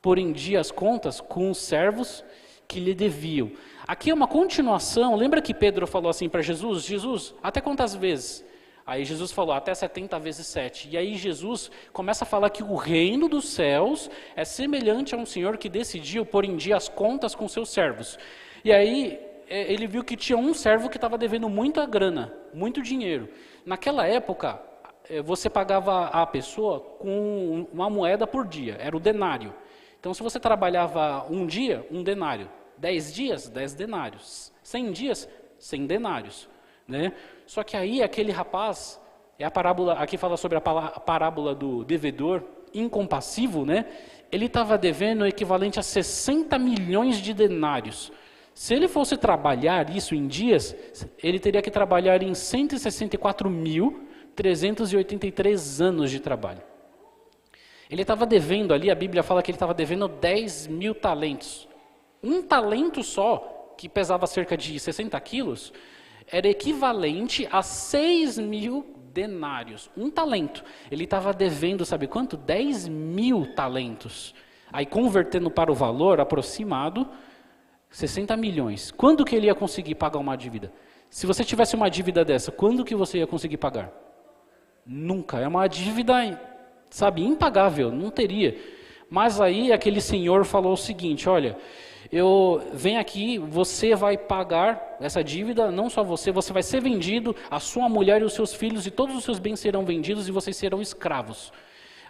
pôr em dia as contas com os servos que lhe deviam. Aqui é uma continuação, lembra que Pedro falou assim para Jesus, Jesus, até quantas vezes? Aí Jesus falou, até 70 vezes 7. E aí Jesus começa a falar que o reino dos céus é semelhante a um senhor que decidiu pôr em dia as contas com seus servos. E aí ele viu que tinha um servo que estava devendo muita grana, muito dinheiro. Naquela época, você pagava a pessoa com uma moeda por dia, era o denário. Então, se você trabalhava um dia, 1 denário. 10 dias, 10 denários. 100 dias, 100 denários. Né? Só que aí, aquele rapaz, a parábola, aqui fala sobre a parábola do devedor incompassivo, né? Ele estava devendo o equivalente a 60 milhões de denários. Se ele fosse trabalhar isso em dias, ele teria que trabalhar em 164.383 anos de trabalho. Ele estava devendo ali, a Bíblia fala que ele estava devendo 10 mil talentos. Um talento só, que pesava cerca de 60 quilos, era equivalente a 6 mil denários, um talento. Ele estava devendo, sabe quanto? 10.000 talentos. Aí convertendo para o valor aproximado, 60 milhões. Quando que ele ia conseguir pagar uma dívida? Se você tivesse uma dívida dessa, quando que você ia conseguir pagar? Nunca. É uma dívida, sabe, impagável, não teria. Mas aí aquele senhor falou o seguinte, olha, venho aqui, você vai pagar essa dívida, não só você vai ser vendido, a sua mulher e os seus filhos e todos os seus bens serão vendidos e vocês serão escravos.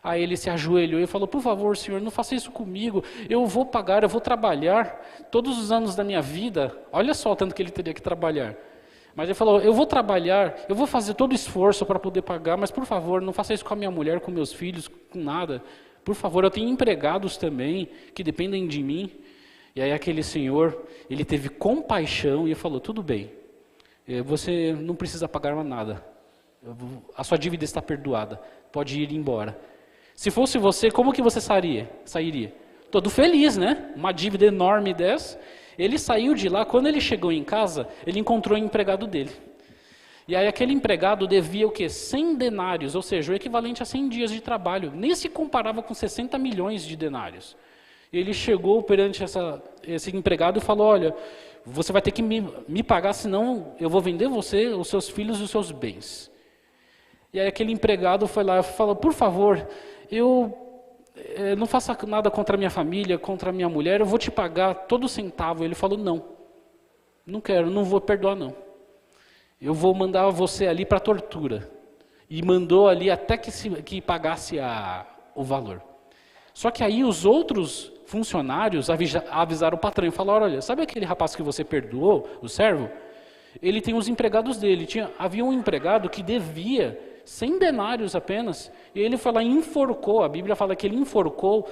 Aí ele se ajoelhou e falou, por favor, senhor, não faça isso comigo, eu vou pagar, eu vou trabalhar todos os anos da minha vida, olha só o tanto que ele teria que trabalhar. Mas ele falou, eu vou trabalhar, eu vou fazer todo o esforço para poder pagar, mas por favor, não faça isso com a minha mulher, com meus filhos, com nada. Por favor, eu tenho empregados também, que dependem de mim. E aí aquele senhor, ele teve compaixão e falou, tudo bem, você não precisa pagar mais nada, a sua dívida está perdoada, pode ir embora. Se fosse você, como que você sairia? Todo feliz, né? Uma dívida enorme dessa. Ele saiu de lá, quando ele chegou em casa, ele encontrou o empregado dele. E aí aquele empregado devia o quê? 100 denários, ou seja, o equivalente a 100 dias de trabalho. Nem se comparava com 60 milhões de denários. Ele chegou perante esse empregado e falou, olha, você vai ter que me pagar, senão eu vou vender você, os seus filhos e os seus bens. E aí aquele empregado foi lá e falou, por favor, não faça nada contra a minha família, contra a minha mulher, eu vou te pagar todo centavo. Ele falou, não quero, não vou perdoar não. Eu vou mandar você ali para a tortura. E mandou ali até que pagasse o valor. Só que aí os outros funcionários avisaram o patrão e falaram, olha, sabe aquele rapaz que você perdoou, o servo? Ele tem os empregados dele. Havia um empregado que devia 100 denários apenas, e ele foi lá e enforcou, a Bíblia fala que ele enforcou,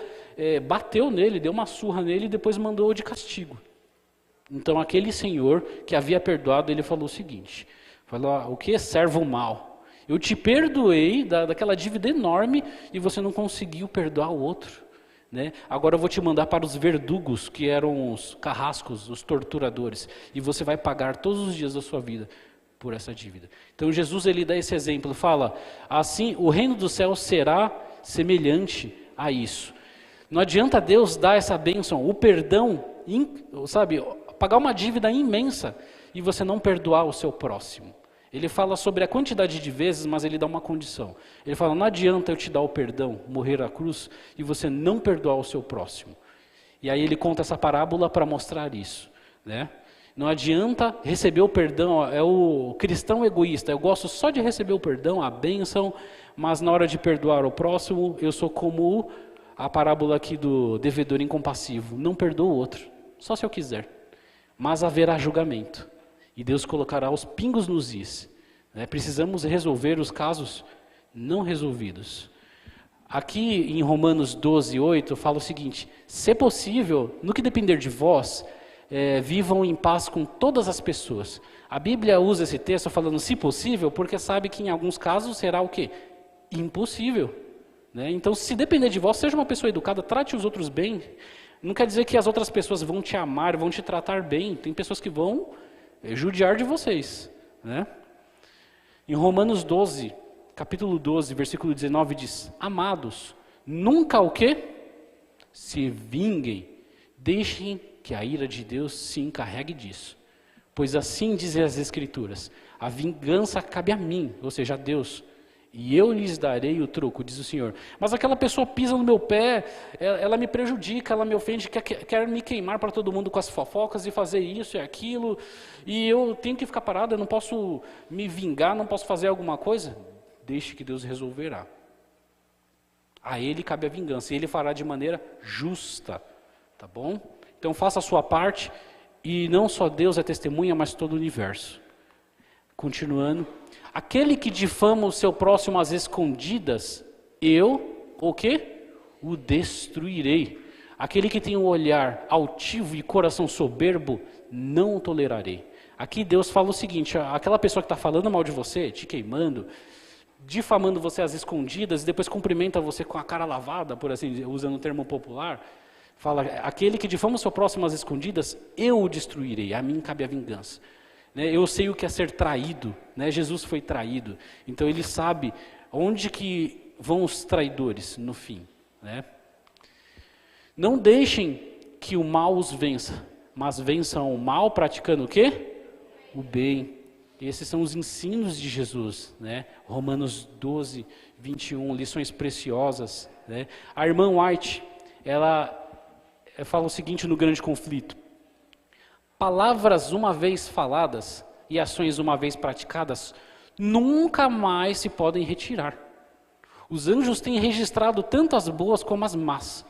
bateu nele, deu uma surra nele e depois mandou de castigo. Então aquele senhor que havia perdoado, ele falou o seguinte, falou, o que? Servo mau, eu te perdoei daquela dívida enorme e você não conseguiu perdoar o outro. Né? Agora eu vou te mandar para os verdugos, que eram os carrascos, os torturadores, e você vai pagar todos os dias da sua vida por essa dívida. Então Jesus ele dá esse exemplo, fala, assim o reino do céu será semelhante a isso. Não adianta Deus dar essa bênção, o perdão, sabe, pagar uma dívida imensa e você não perdoar o seu próximo. Ele fala sobre a quantidade de vezes, mas ele dá uma condição. Ele fala, não adianta eu te dar o perdão, morrer à cruz, e você não perdoar o seu próximo. E aí ele conta essa parábola para mostrar isso. Né? Não adianta receber o perdão, é o cristão egoísta. Eu gosto só de receber o perdão, a bênção, mas na hora de perdoar o próximo, eu sou como a parábola aqui do devedor incompassivo. Não perdoo o outro, só se eu quiser. Mas haverá julgamento. E Deus colocará os pingos nos is. Né? Precisamos resolver os casos não resolvidos. Aqui em Romanos 12, 8, fala o seguinte, se possível, no que depender de vós, vivam em paz com todas as pessoas. A Bíblia usa esse texto falando se possível, porque sabe que em alguns casos será o quê? Impossível. Né? Então, se depender de vós, seja uma pessoa educada, trate os outros bem. Não quer dizer que as outras pessoas vão te amar, vão te tratar bem. Tem pessoas que vão judiar de vocês. Né? Em Romanos 12, capítulo 12, versículo 19 diz, amados, nunca o quê? Se vinguem, deixem que a ira de Deus se encarregue disso. Pois assim dizem as Escrituras, a vingança cabe a mim, ou seja, a Deus, e eu lhes darei o troco, diz o Senhor. Mas aquela pessoa pisa no meu pé, ela me prejudica, ela me ofende, quer me queimar para todo mundo com as fofocas e fazer isso e aquilo, e eu tenho que ficar parado, eu não posso me vingar, não posso fazer alguma coisa? Deixe que Deus resolverá. A Ele cabe a vingança, e Ele fará de maneira justa, tá bom? Então faça a sua parte, e não só Deus é testemunha, mas todo o universo. Continuando. Aquele que difama o seu próximo às escondidas, eu, o quê? O destruirei. Aquele que tem um olhar altivo e coração soberbo, não o tolerarei. Aqui Deus fala o seguinte, aquela pessoa que está falando mal de você, te queimando, difamando você às escondidas, e depois cumprimenta você com a cara lavada, por assim dizer, usando o termo popular, fala, aquele que difama o seu próximo às escondidas, eu o destruirei, a mim cabe a vingança. né? Eu sei o que é ser traído, né? Jesus foi traído, então ele sabe onde que vão os traidores no fim, né? Não deixem que o mal os vença, mas vençam o mal praticando o quê? O bem. Esses são os ensinos de Jesus, né? Romanos 12, 21, lições preciosas, né? A irmã White, ela fala o seguinte no Grande Conflito: palavras uma vez faladas e ações uma vez praticadas nunca mais se podem retirar. Os anjos têm registrado tanto as boas como as más.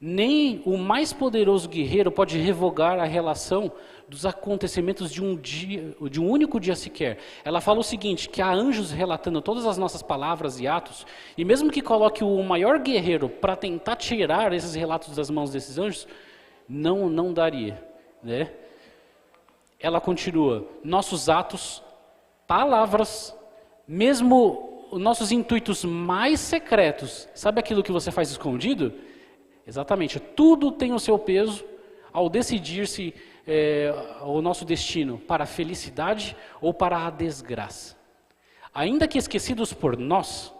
Nem o mais poderoso guerreiro pode revogar a relação dos acontecimentos de um único dia sequer. Ela fala o seguinte, que há anjos relatando todas as nossas palavras e atos, e mesmo que coloque o maior guerreiro para tentar tirar esses relatos das mãos desses anjos, não daria, né? Ela continua, nossos atos, palavras, mesmo os nossos intuitos mais secretos, sabe aquilo que você faz escondido? Exatamente, tudo tem o seu peso ao decidir-se o nosso destino para a felicidade ou para a desgraça. Ainda que esquecidos por nós,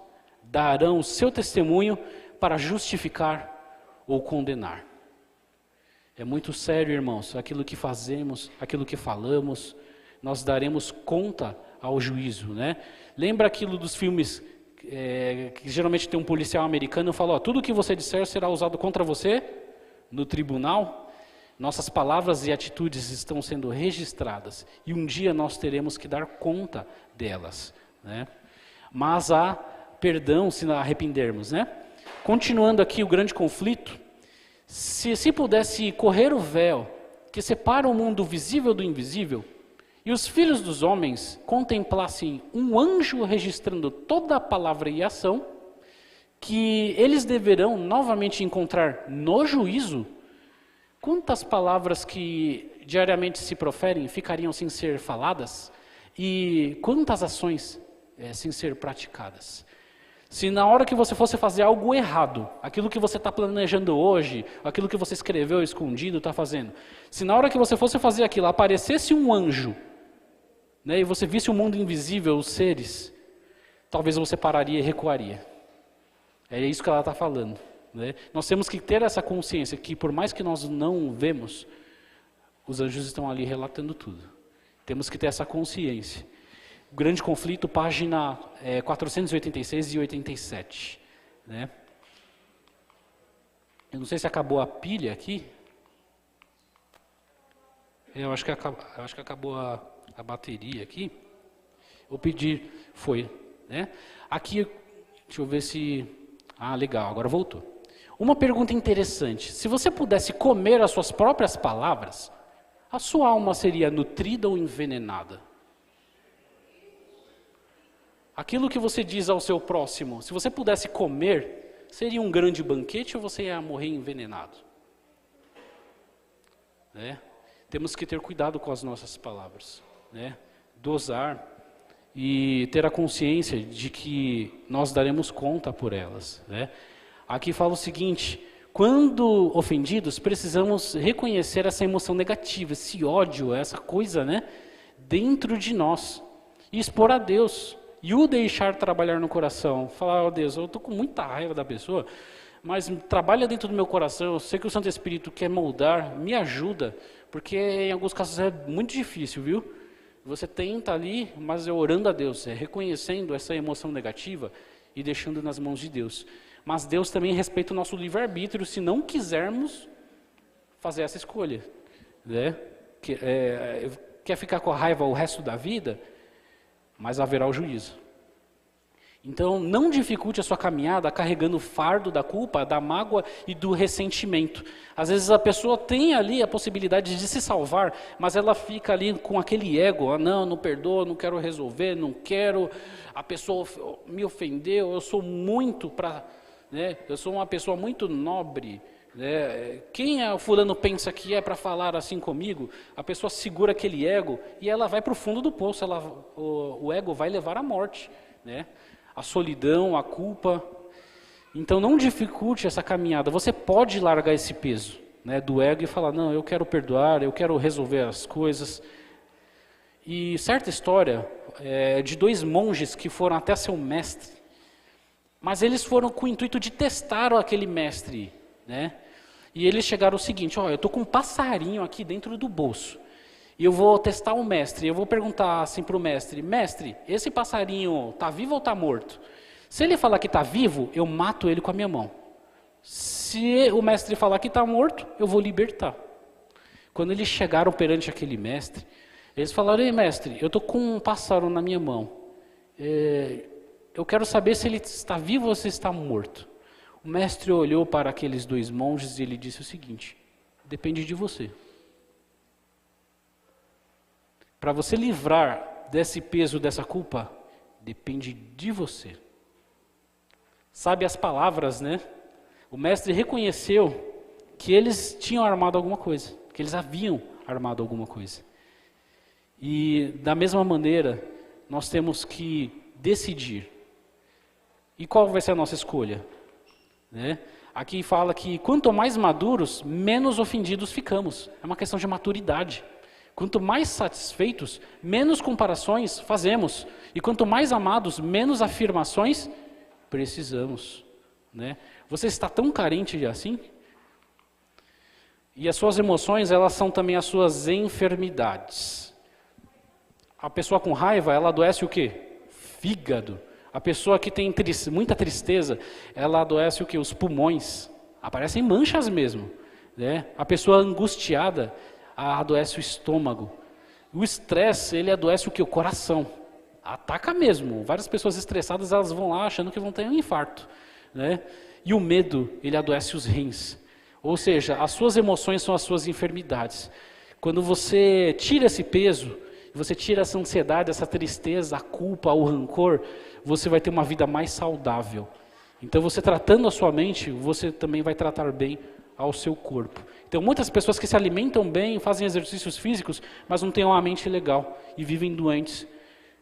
darão o seu testemunho para justificar ou condenar. É muito sério, irmãos, aquilo que fazemos, aquilo que falamos, nós daremos conta ao juízo, né? Lembra aquilo dos filmes que geralmente tem um policial americano e fala, ó, tudo que você disser será usado contra você no tribunal. Nossas palavras e atitudes estão sendo registradas e um dia nós teremos que dar conta delas, né? Mas há perdão se arrependermos, né? Continuando aqui o grande conflito, se pudesse correr o véu que separa o mundo visível do invisível, e os filhos dos homens contemplassem um anjo registrando toda a palavra e ação, que eles deverão novamente encontrar no juízo, quantas palavras que diariamente se proferem ficariam sem ser faladas? E quantas ações sem ser praticadas? Se na hora que você fosse fazer algo errado, aquilo que você está planejando hoje, aquilo que você escreveu escondido, está fazendo, se na hora que você fosse fazer aquilo, aparecesse um anjo, né, e você visse o mundo invisível, os seres, talvez você pararia e recuaria. É isso que ela está falando, né? Nós temos que ter essa consciência que por mais que nós não vemos, os anjos estão ali relatando tudo. Temos que ter essa consciência. O grande conflito, página 486 e 87. Né? Eu não sei se acabou a pilha aqui. Eu acho que acabou a bateria aqui. Vou pedir, foi. Né? Aqui, deixa eu ver se... Ah, legal, agora voltou. Uma pergunta interessante. Se você pudesse comer as suas próprias palavras, a sua alma seria nutrida ou envenenada? Aquilo que você diz ao seu próximo, se você pudesse comer, seria um grande banquete ou você ia morrer envenenado? Né? Temos que ter cuidado com as nossas palavras, né? Dosar e ter a consciência de que nós daremos conta por elas, né? Aqui fala o seguinte, quando ofendidos, precisamos reconhecer essa emoção negativa, esse ódio, essa coisa, né, dentro de nós, e expor a Deus. E o deixar trabalhar no coração, falar, ó Deus, eu estou com muita raiva da pessoa, mas trabalha dentro do meu coração, eu sei que o Santo Espírito quer moldar, me ajuda, porque em alguns casos é muito difícil, viu? Você tenta ali, mas é orando a Deus, é reconhecendo essa emoção negativa e deixando nas mãos de Deus. Mas Deus também respeita o nosso livre-arbítrio se não quisermos fazer essa escolha, né? Quer ficar com a raiva o resto da vida? Mas haverá o juízo. Então, não dificulte a sua caminhada carregando o fardo da culpa, da mágoa e do ressentimento. Às vezes a pessoa tem ali a possibilidade de se salvar, mas ela fica ali com aquele ego, não perdoa, não quero resolver, não quero, a pessoa me ofendeu, eu sou muito né, eu sou uma pessoa muito nobre, né? Quem o fulano pensa que é para falar assim comigo? A pessoa segura aquele ego e ela vai para o fundo do poço, o ego vai levar à morte, né? A solidão, a culpa. Então não dificulte essa caminhada, você pode largar esse peso, né, do ego e falar, não, eu quero perdoar, eu quero resolver as coisas. E certa história de dois monges que foram até seu mestre, mas eles foram com o intuito de testar aquele mestre, né? E eles chegaram ao seguinte: ó, eu estou com um passarinho aqui dentro do bolso, e eu vou testar o mestre, eu vou perguntar assim para o mestre: mestre, esse passarinho está vivo ou está morto? Se ele falar que está vivo, eu mato ele com a minha mão. Se o mestre falar que está morto, eu vou libertar. Quando eles chegaram perante aquele mestre, eles falaram: ei mestre, eu estou com um pássaro na minha mão, eu quero saber se ele está vivo ou se está morto. O mestre olhou para aqueles dois monges e ele disse o seguinte: depende de você. Para você livrar desse peso, dessa culpa, depende de você. Sabe as palavras, né? O mestre reconheceu que eles tinham armado alguma coisa, que eles haviam armado alguma coisa. E da mesma maneira, nós temos que decidir. E qual vai ser a nossa escolha? Né? Aqui fala que quanto mais maduros, menos ofendidos ficamos. É uma questão de maturidade. Quanto mais satisfeitos, menos comparações fazemos. E quanto mais amados, menos afirmações precisamos. Né? Você está tão carente assim? E as suas emoções, elas são também as suas enfermidades. A pessoa com raiva, ela adoece o quê? Fígado. A pessoa que tem muita tristeza, ela adoece o quê? Os pulmões. Aparecem manchas mesmo. Né? A pessoa angustiada, adoece o estômago. O estresse, ele adoece o quê? O coração. Ataca mesmo. Várias pessoas estressadas, elas vão lá achando que vão ter um infarto. Né? E o medo, ele adoece os rins. Ou seja, as suas emoções são as suas enfermidades. Quando você tira esse peso, você tira essa ansiedade, essa tristeza, a culpa, o rancor, você vai ter uma vida mais saudável. Então, você tratando a sua mente, você também vai tratar bem ao seu corpo. Então, muitas pessoas que se alimentam bem, fazem exercícios físicos, mas não têm uma mente legal e vivem doentes,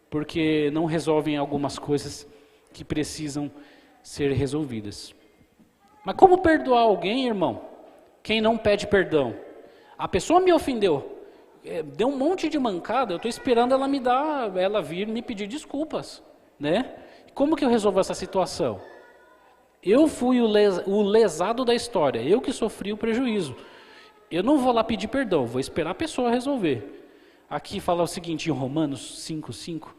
porque não resolvem algumas coisas que precisam ser resolvidas. Mas como perdoar alguém, irmão? Quem não pede perdão? A pessoa me ofendeu, deu um monte de mancada, eu estou esperando ela vir me pedir desculpas, né? Como que eu resolvo essa situação? Eu fui o lesado da história, eu que sofri o prejuízo. Eu não vou lá pedir perdão, vou esperar a pessoa resolver. Aqui fala o seguinte, em Romanos 5:5,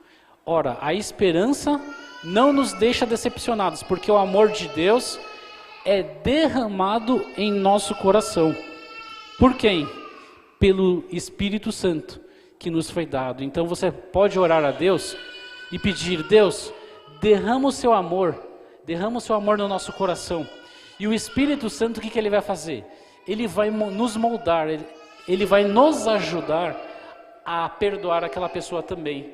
ora, a esperança não nos deixa decepcionados, porque o amor de Deus é derramado em nosso coração. Por quem? Pelo Espírito Santo que nos foi dado. Então você pode orar a Deus e pedir: Deus, derrama o seu amor no nosso coração. E o Espírito Santo, o que ele vai fazer? Ele vai nos moldar, ele vai nos ajudar a perdoar aquela pessoa também.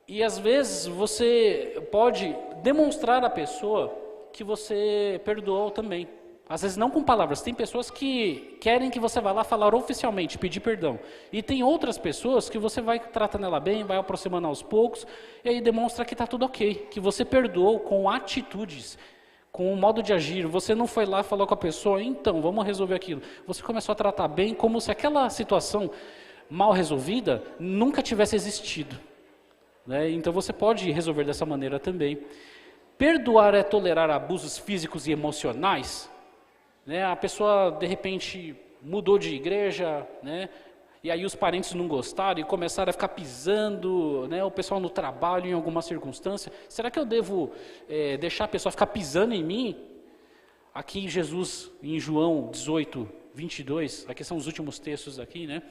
E às vezes você pode demonstrar à pessoa que você perdoou também. Às vezes não com palavras. Tem pessoas que querem que você vá lá falar oficialmente, pedir perdão. E tem outras pessoas que você vai tratando ela bem, vai aproximando aos poucos, e aí demonstra que está tudo ok, que você perdoou com atitudes, com o modo de agir. Você não foi lá e falou com a pessoa: então, vamos resolver aquilo. Você começou a tratar bem, como se aquela situação mal resolvida nunca tivesse existido. Né? Então você pode resolver dessa maneira também. Perdoar é tolerar abusos físicos e emocionais. Né? A pessoa, de repente, mudou de igreja, né? E aí os parentes não gostaram e começaram a ficar pisando, né? O pessoal no trabalho, em alguma circunstância. Será que eu devo deixar a pessoa ficar pisando em mim? Aqui Jesus, em João 18:22, aqui são os últimos textos aqui, né?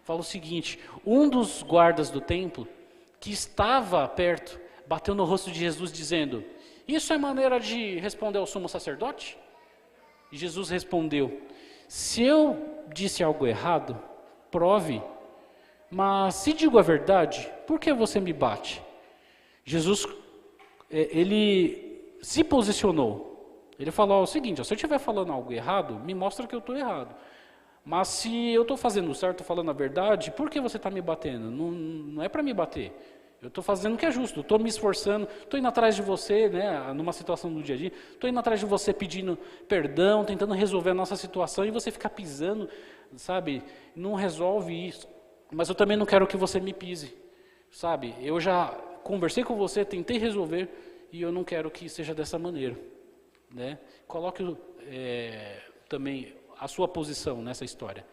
Fala o seguinte: um dos guardas do templo, que estava perto, bateu no rosto de Jesus dizendo: isso é maneira de responder ao sumo sacerdote? E Jesus respondeu: se eu disse algo errado, prove, mas se digo a verdade, por que você me bate? Jesus, ele se posicionou, ele falou o seguinte: se eu estiver falando algo errado, me mostra que eu estou errado. Mas se eu estou fazendo certo, falando a verdade, por que você está me batendo? Não é para me bater. Eu estou fazendo o que é justo, estou me esforçando, estou indo atrás de você, né, numa situação do dia a dia, estou indo atrás de você pedindo perdão, tentando resolver a nossa situação, e você ficar pisando, sabe, não resolve isso. mas eu também não quero que você me pise, sabe? Eu já conversei com você, tentei resolver, e eu não quero que seja dessa maneira, né? Coloque também a sua posição nessa história.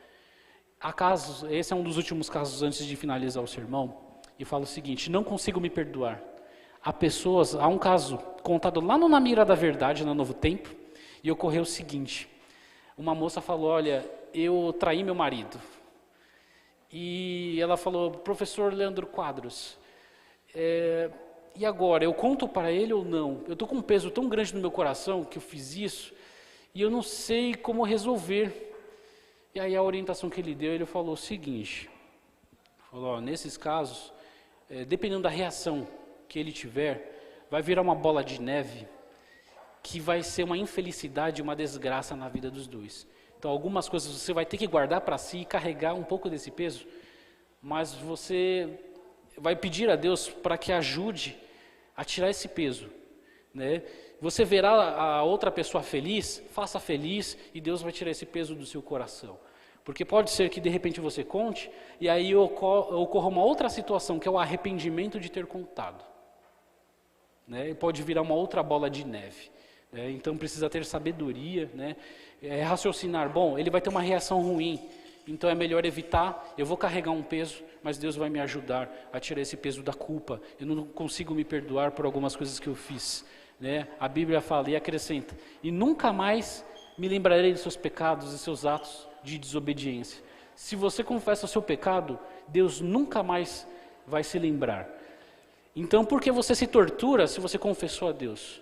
Há casos, esse é um dos últimos casos antes de finalizar o sermão, e fala o seguinte: não consigo me perdoar. Há um caso contado lá no Na Mira da Verdade, no Novo Tempo, e ocorreu o seguinte: uma moça falou, olha, eu traí meu marido. E ela falou, professor Leandro Quadros, e agora, eu conto para ele ou não? Eu estou com um peso tão grande no meu coração que eu fiz isso, e eu não sei como resolver. E aí a orientação que ele deu, ele falou o seguinte, falou, nesses casos, dependendo da reação que ele tiver, vai virar uma bola de neve que vai ser uma infelicidade e uma desgraça na vida dos dois. Então algumas coisas você vai ter que guardar para si e carregar um pouco desse peso, mas você vai pedir a Deus para que ajude a tirar esse peso, né? Você verá a outra pessoa feliz, faça feliz e Deus vai tirar esse peso do seu coração. Porque pode ser que de repente você conte e aí ocorra uma outra situação, que é o arrependimento de ter contado, né? E pode virar uma outra bola de neve, né? Então precisa ter sabedoria, né? Raciocinar, bom, ele vai ter uma reação ruim, então é melhor evitar, eu vou carregar um peso, mas Deus vai me ajudar a tirar esse peso da culpa. Eu não consigo me perdoar por algumas coisas que eu fiz, né? A Bíblia fala e acrescenta, e nunca mais me lembrarei dos seus pecados e seus atos de desobediência. Se você confessa o seu pecado, Deus nunca mais vai se lembrar. Então, por que você se tortura se você confessou a Deus?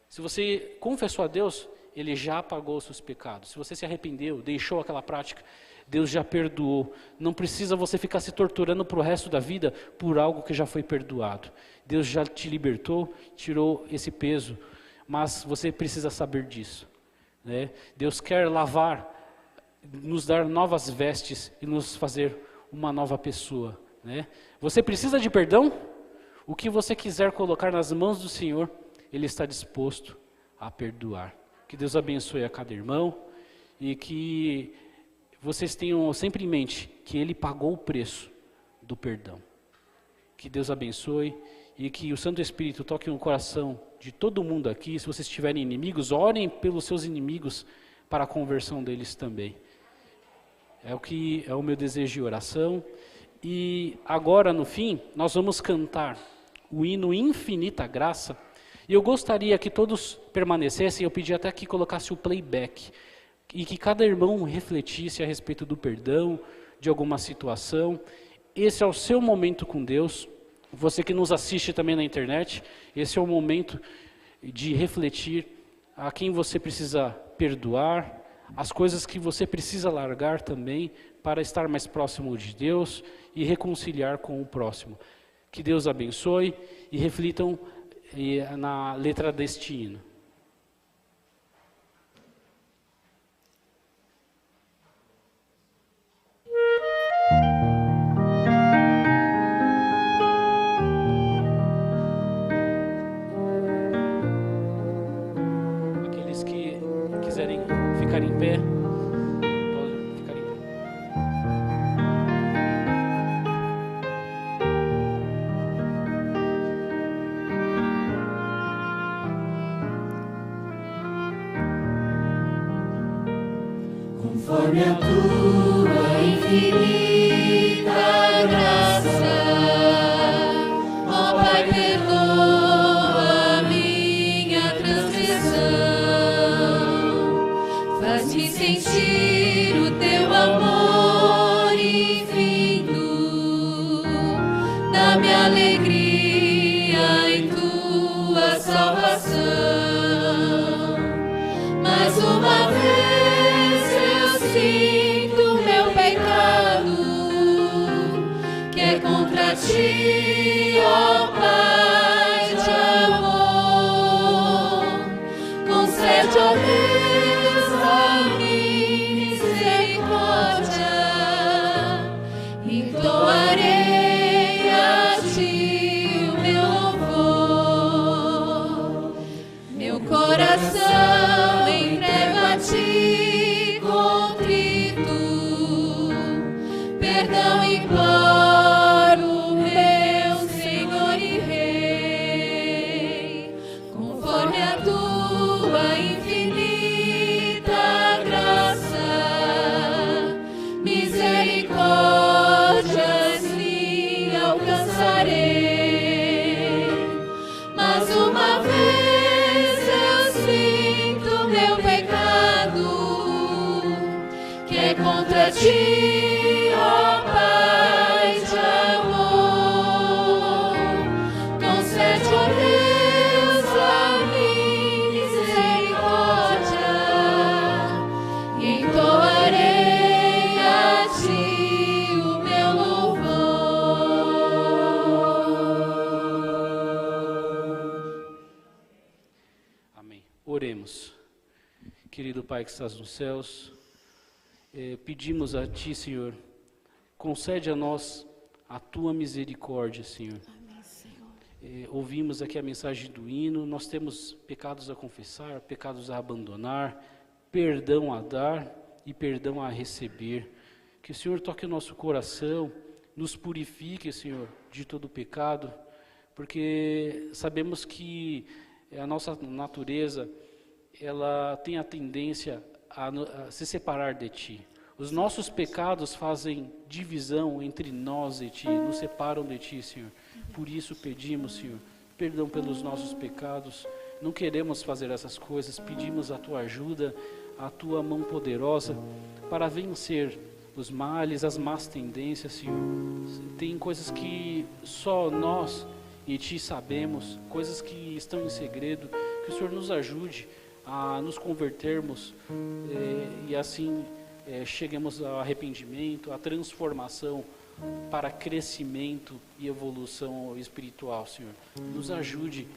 Se você confessou a Deus, Ele já apagou os seus pecados. Se você se arrependeu, deixou aquela prática, Deus já perdoou. Não precisa você ficar se torturando para o resto da vida por algo que já foi perdoado. Deus já te libertou, tirou esse peso, mas você precisa saber disso, né? Deus quer lavar, nos dar novas vestes e nos fazer uma nova pessoa, né? Você precisa de perdão? O que você quiser colocar nas mãos do Senhor, Ele está disposto a perdoar. Que Deus abençoe a cada irmão e que vocês tenham sempre em mente que Ele pagou o preço do perdão. Que Deus abençoe e que o Santo Espírito toque no coração de todo mundo aqui. Se vocês tiverem inimigos, orem pelos seus inimigos para a conversão deles também. É o meu desejo de oração. E agora, no fim, nós vamos cantar o hino Infinita Graça. E eu gostaria que todos permanecessem, eu pedi até que colocasse o playback. E que cada irmão refletisse a respeito do perdão, de alguma situação. Esse é o seu momento com Deus. Você que nos assiste também na internet, esse é o momento de refletir a quem você precisa perdoar, as coisas que você precisa largar também para estar mais próximo de Deus e reconciliar com o próximo. Que Deus abençoe e reflitam na letra deste hino. Aqueles que quiserem ficar em pé, podem ficar em pé. Conforme a tua infinita graça, ó Pai, perdoa minha transgressão, faz-me sentir o teu amor infinito, dá-me alegria em tua salvação. Mais uma vez sinto meu pecado, que é contra ti, ó Pai de amor. Concede, ó Deus, a mim misericórdia, e entoarei a ti o meu louvor. Meu coração entrego a ti, perdão e glória. a ti, ó Pai de amor, concede, ó Deus, a mim misericórdia, e entoarei a ti o meu louvor. Amém. Oremos. Querido Pai que estás nos céus, pedimos a Ti, Senhor, concede a nós a Tua misericórdia, Senhor. Amém, Senhor. Ouvimos aqui a mensagem do hino, nós temos pecados a confessar, pecados a abandonar, perdão a dar e perdão a receber. Que o Senhor toque o nosso coração, nos purifique, Senhor, de todo pecado, porque sabemos que a nossa natureza, ela tem a tendência a se separar de Ti. Os nossos pecados fazem divisão entre nós e Ti, nos separam de Ti, Senhor. Por isso pedimos, Senhor, perdão pelos nossos pecados. Não queremos fazer essas coisas, pedimos a Tua ajuda, a Tua mão poderosa para vencer os males, as más tendências, Senhor. Tem coisas que só nós e Ti sabemos, coisas que estão em segredo, que o Senhor nos ajude a nos convertermos e assim cheguemos ao arrependimento, à transformação para crescimento e evolução espiritual, Senhor. Nos ajude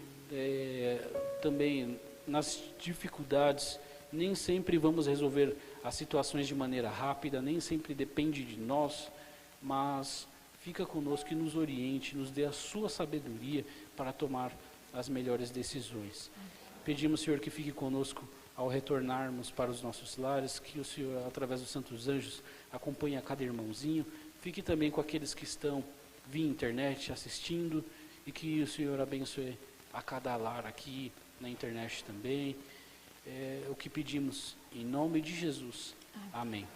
também nas dificuldades. Nem sempre vamos resolver as situações de maneira rápida, nem sempre depende de nós, mas fica conosco e nos oriente, nos dê a sua sabedoria para tomar as melhores decisões. Pedimos, Senhor, que fique conosco ao retornarmos para os nossos lares, que o Senhor, através dos santos anjos, acompanhe a cada irmãozinho, fique também com aqueles que estão via internet assistindo, e que o Senhor abençoe a cada lar aqui na internet também. É o que pedimos em nome de Jesus. Amém.